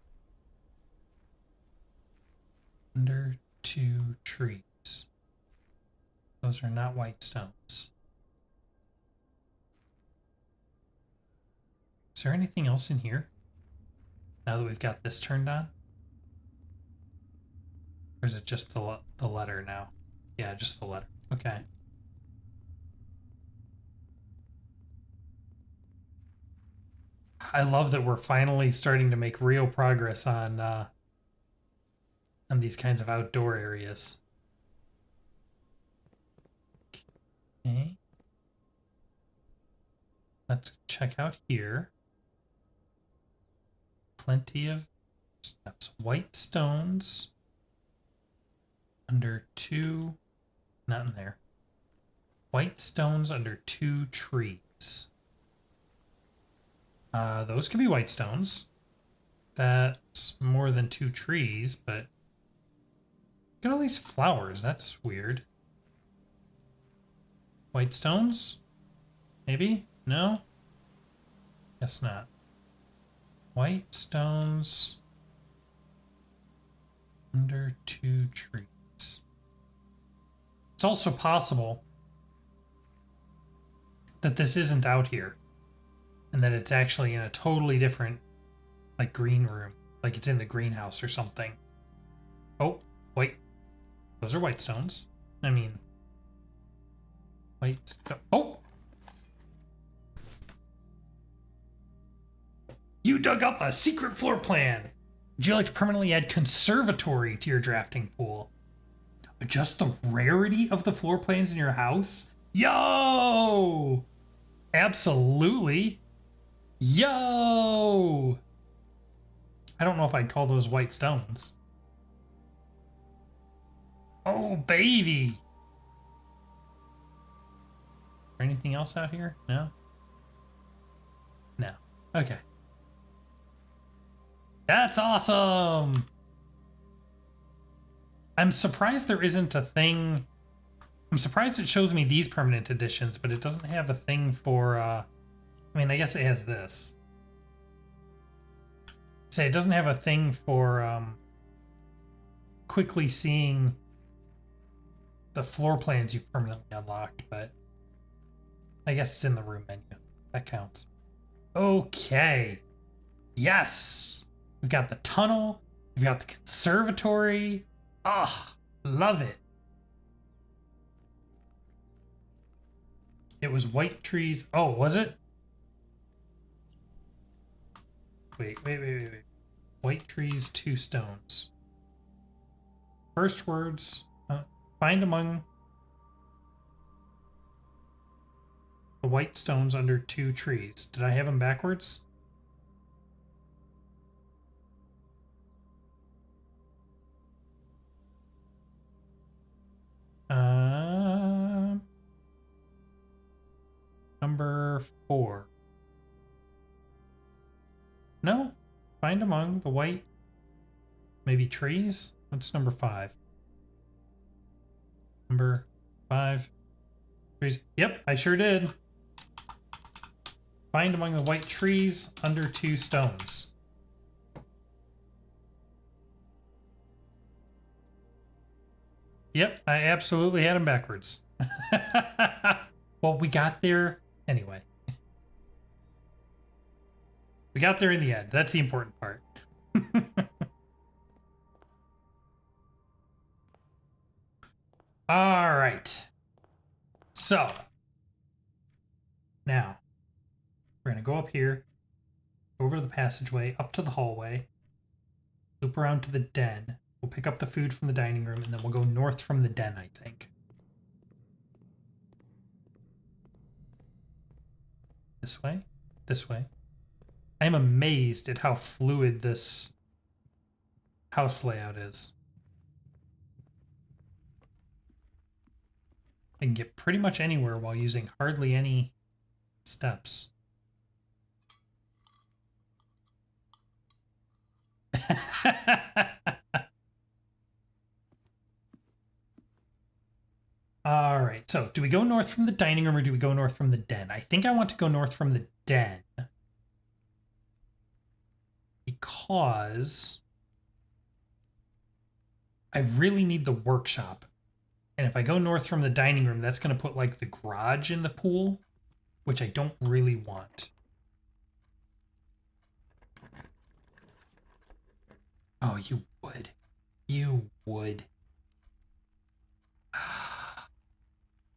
under 2 trees. Those are not white stones. Is there anything else in here now that we've got this turned on? Or is it just the letter now? Yeah, just the letter. Okay. I love that we're finally starting to make real progress on these kinds of outdoor areas. Okay. Let's check out here. Plenty of steps. White stones under 2, not in there. White stones under 2 trees. Those could be white stones. That's more than 2 trees, but look at all these flowers. That's weird. White stones? Maybe? No? Guess not. White stones under 2 trees. It's also possible that this isn't out here and that it's actually in a totally different, like, green room. Like it's in the greenhouse or something. Oh, wait. Those are white stones. I mean, oh! You dug up a secret floor plan. Would you like to permanently add conservatory to your drafting pool? Adjust the rarity of the floor plans in your house? Yo! Absolutely. Yo! I don't know if I'd call those white stones. Oh, baby! Is there anything else out here? No? No. Okay. That's awesome! I'm surprised there isn't a thing... I'm surprised it shows me these permanent editions, but it doesn't have a thing for, I mean, I guess it has this. Say, it doesn't have a thing for, quickly seeing the floor plans you've permanently unlocked, but I guess it's in the room menu. That counts. Okay. Yes! We've got the tunnel. We've got the conservatory. Ah, love it. It was white trees. Oh, was it? Wait. White trees, 2 stones. First words. Find among the white stones under 2 trees. Did I have them backwards? Number 4. No? Find among the white... Maybe trees? What's number 5? Number 5. Trees. Yep, I sure did. Find among the white trees under 2 stones. Yep, I absolutely had them backwards. Well, we got there Anyway. We got there in the end. That's the important part. All right. So, now, we're going to go up here, over to the passageway, up to the hallway, loop around to the den. We'll pick up the food from the dining room, and then we'll go north from the den, I think. This way? This way. I am amazed at how fluid this house layout is. I can get pretty much anywhere while using hardly any steps. All right, so do we go north from the dining room or do we go north from the den? I think I want to go north from the den. Because I really need the workshop. And if I go north from the dining room, that's going to put like the garage in the pool, which I don't really want. Oh, you would. You would.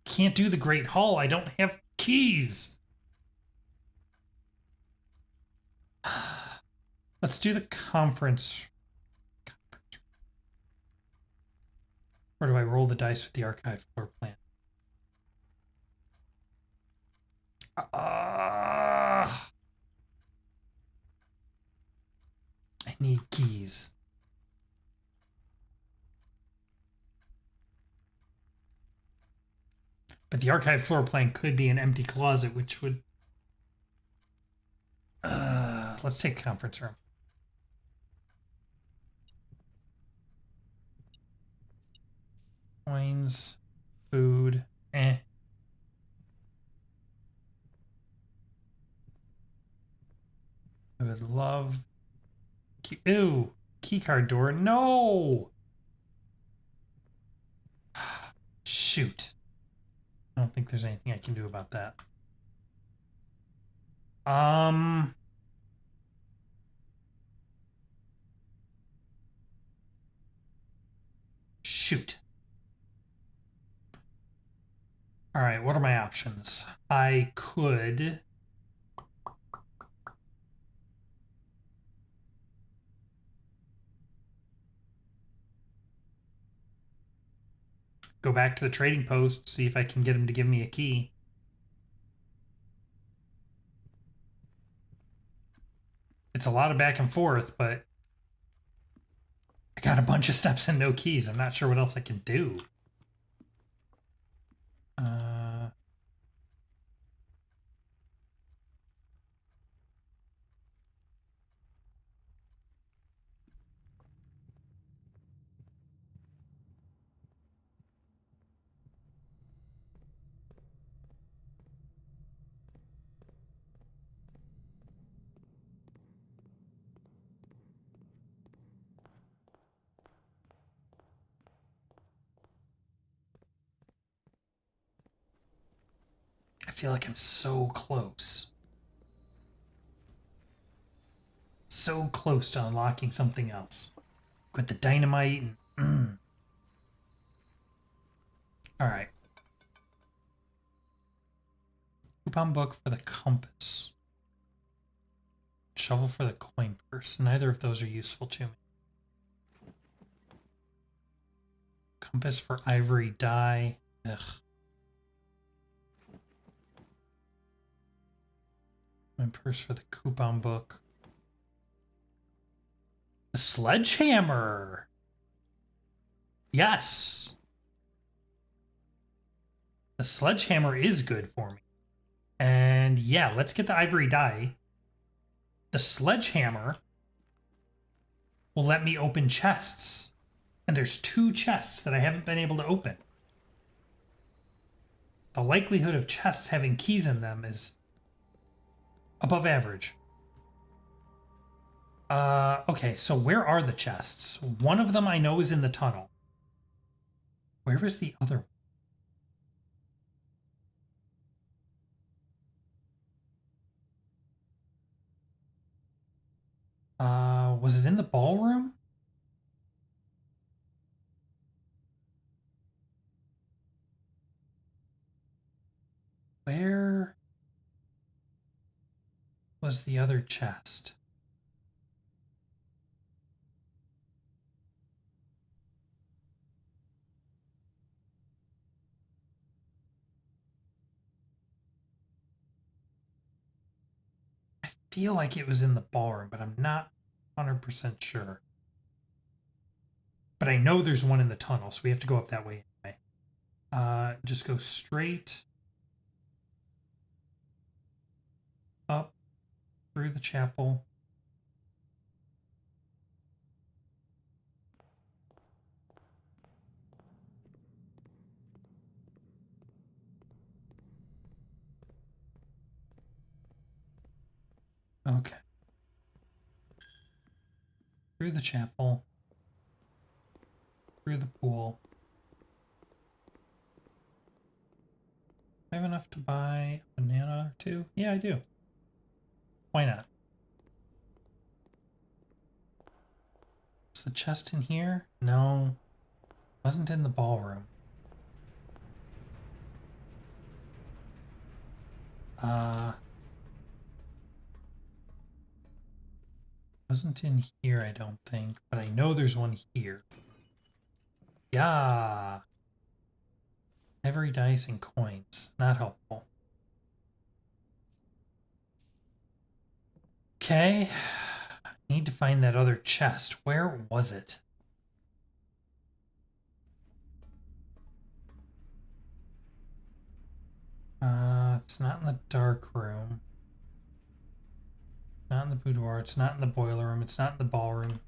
Can't do the Great Hall. I don't have keys. Let's do the conference. Or do I roll the dice with the archive floor plan? I need keys. But the archive floor plan could be an empty closet, which would... let's take conference room. Coins, food, I would love... Ew! Keycard door. No! Shoot. I don't think there's anything I can do about that. Shoot. All right, what are my options? I could... go back to the trading post, see if I can get him to give me a key. It's a lot of back and forth, but I got a bunch of steps and no keys. I'm not sure what else I can do. I feel like I'm so close. So close to unlocking something else. With the dynamite and... Alright. Coupon book for the compass. Shovel for the coin purse. Neither of those are useful to me. Compass for ivory dye. Ugh. Coin purse for the coupon book. The sledgehammer. Yes. The sledgehammer is good for me. And yeah, let's get the ivory dye. The sledgehammer will let me open chests. And there's 2 chests that I haven't been able to open. The likelihood of chests having keys in them is above average. Okay, so where are the chests? One of them I know is in the tunnel. Where is the other one? Was it in the ballroom? Where was the other chest? I feel like it was in the ballroom, but I'm not 100% sure. But I know there's one in the tunnel, so we have to go up that way anyway. Just go straight up through the chapel. Okay. Through the chapel. Through the pool. I have enough to buy a banana or two? Yeah, I do. Why not? Was the chest in here? No. Wasn't in the ballroom. Wasn't in here, I don't think, but I know there's one here. Yeah. Every dice and coins. Not helpful. Okay. Need to find that other chest. Where was it? It's not in the dark room. Not in the boudoir. It's not in the boiler room. It's not in the ballroom.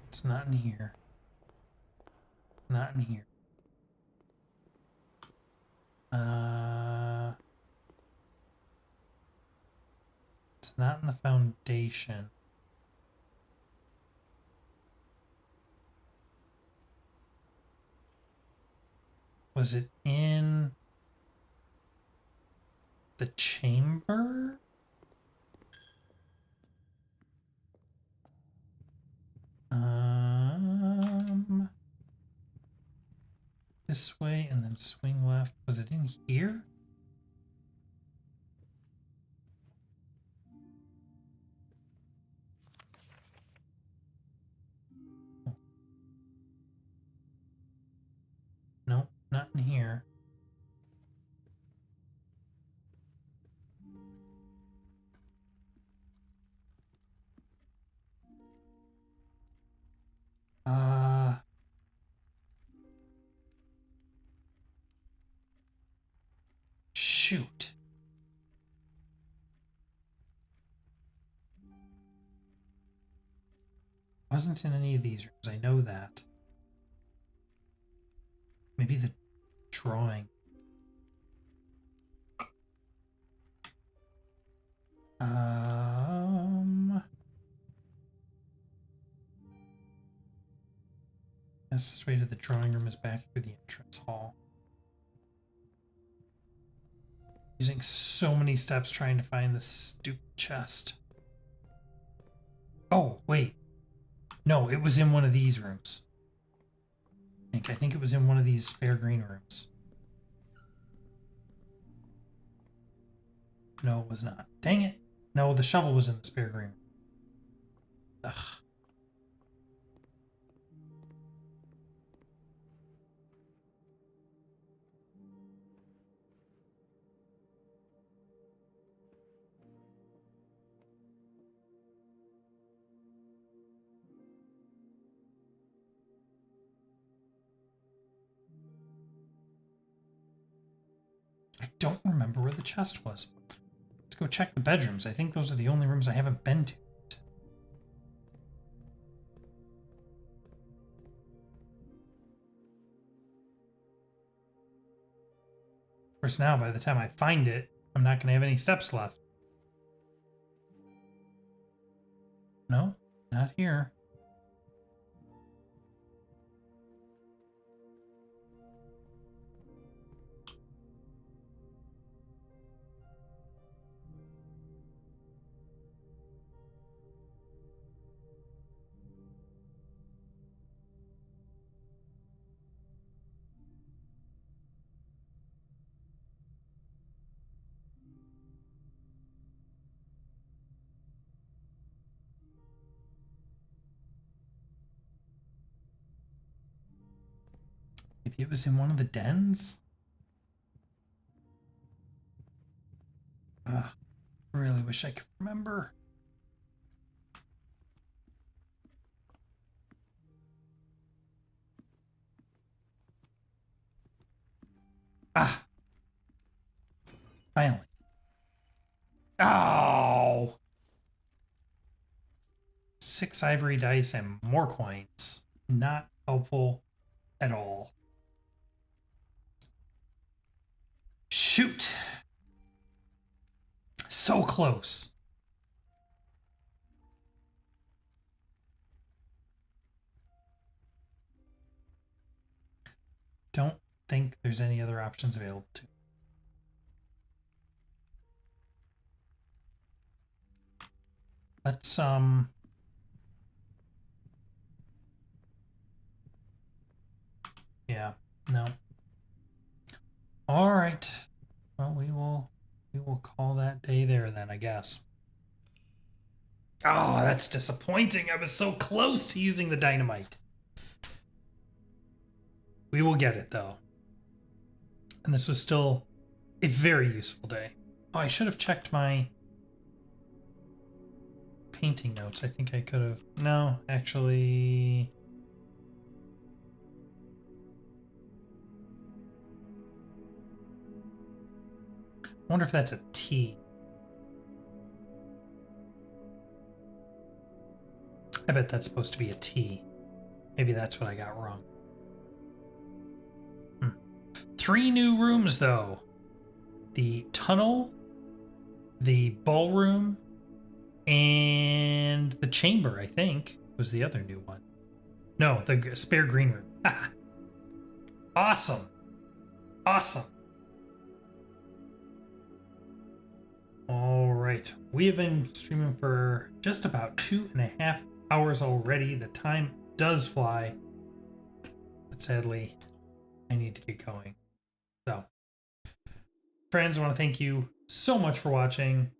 It's not in here. It's not in here. It's not in the foundation. Was it in the chamber? This way and then swing left. Was it in here? Nope, not in here. Shoot. Wasn't in any of these rooms, I know that. Maybe the drawing. Fastest way to the drawing room is back through the entrance hall. Using so many steps trying to find this stupid chest. Oh, wait. No, it was in one of these rooms. I think it was in one of these spare green rooms. No, it was not. Dang it. No, the shovel was in the spare green room. Ugh. I don't remember where the chest was. Let's go check the bedrooms. I think those are the only rooms I haven't been to. Of course, now by the time I find it, I'm not going to have any steps left. No, not here. Maybe it was in one of the dens? Really wish I could remember. Ah! Finally. Oh! 6 ivory dice and more coins. Not helpful at all. Shoot! So close. Don't think there's any other options available to me. Let's yeah, no. All right. Well, we will call that day there then, I guess. Oh, that's disappointing. I was so close to using the dynamite. We will get it though. And this was still a very useful day. Oh, I should have checked my painting notes. I think I could have. No, actually. I wonder if that's a T. I bet that's supposed to be a T. Maybe that's what I got wrong. 3 new rooms, though. The tunnel, the ballroom, and the chamber, I think, was the other new one. No, the spare green room. Awesome. Awesome. All right. We have been streaming for just about 2.5 hours already. The time does fly. But sadly, I need to get going. So, friends, I want to thank you so much for watching.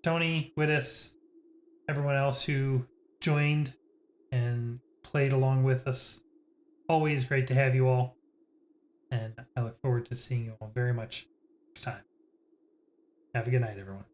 Tony, Wittes, everyone else who joined and played along with us. Always great to have you all. And I look forward to seeing you all very much next time. Have a good night, everyone.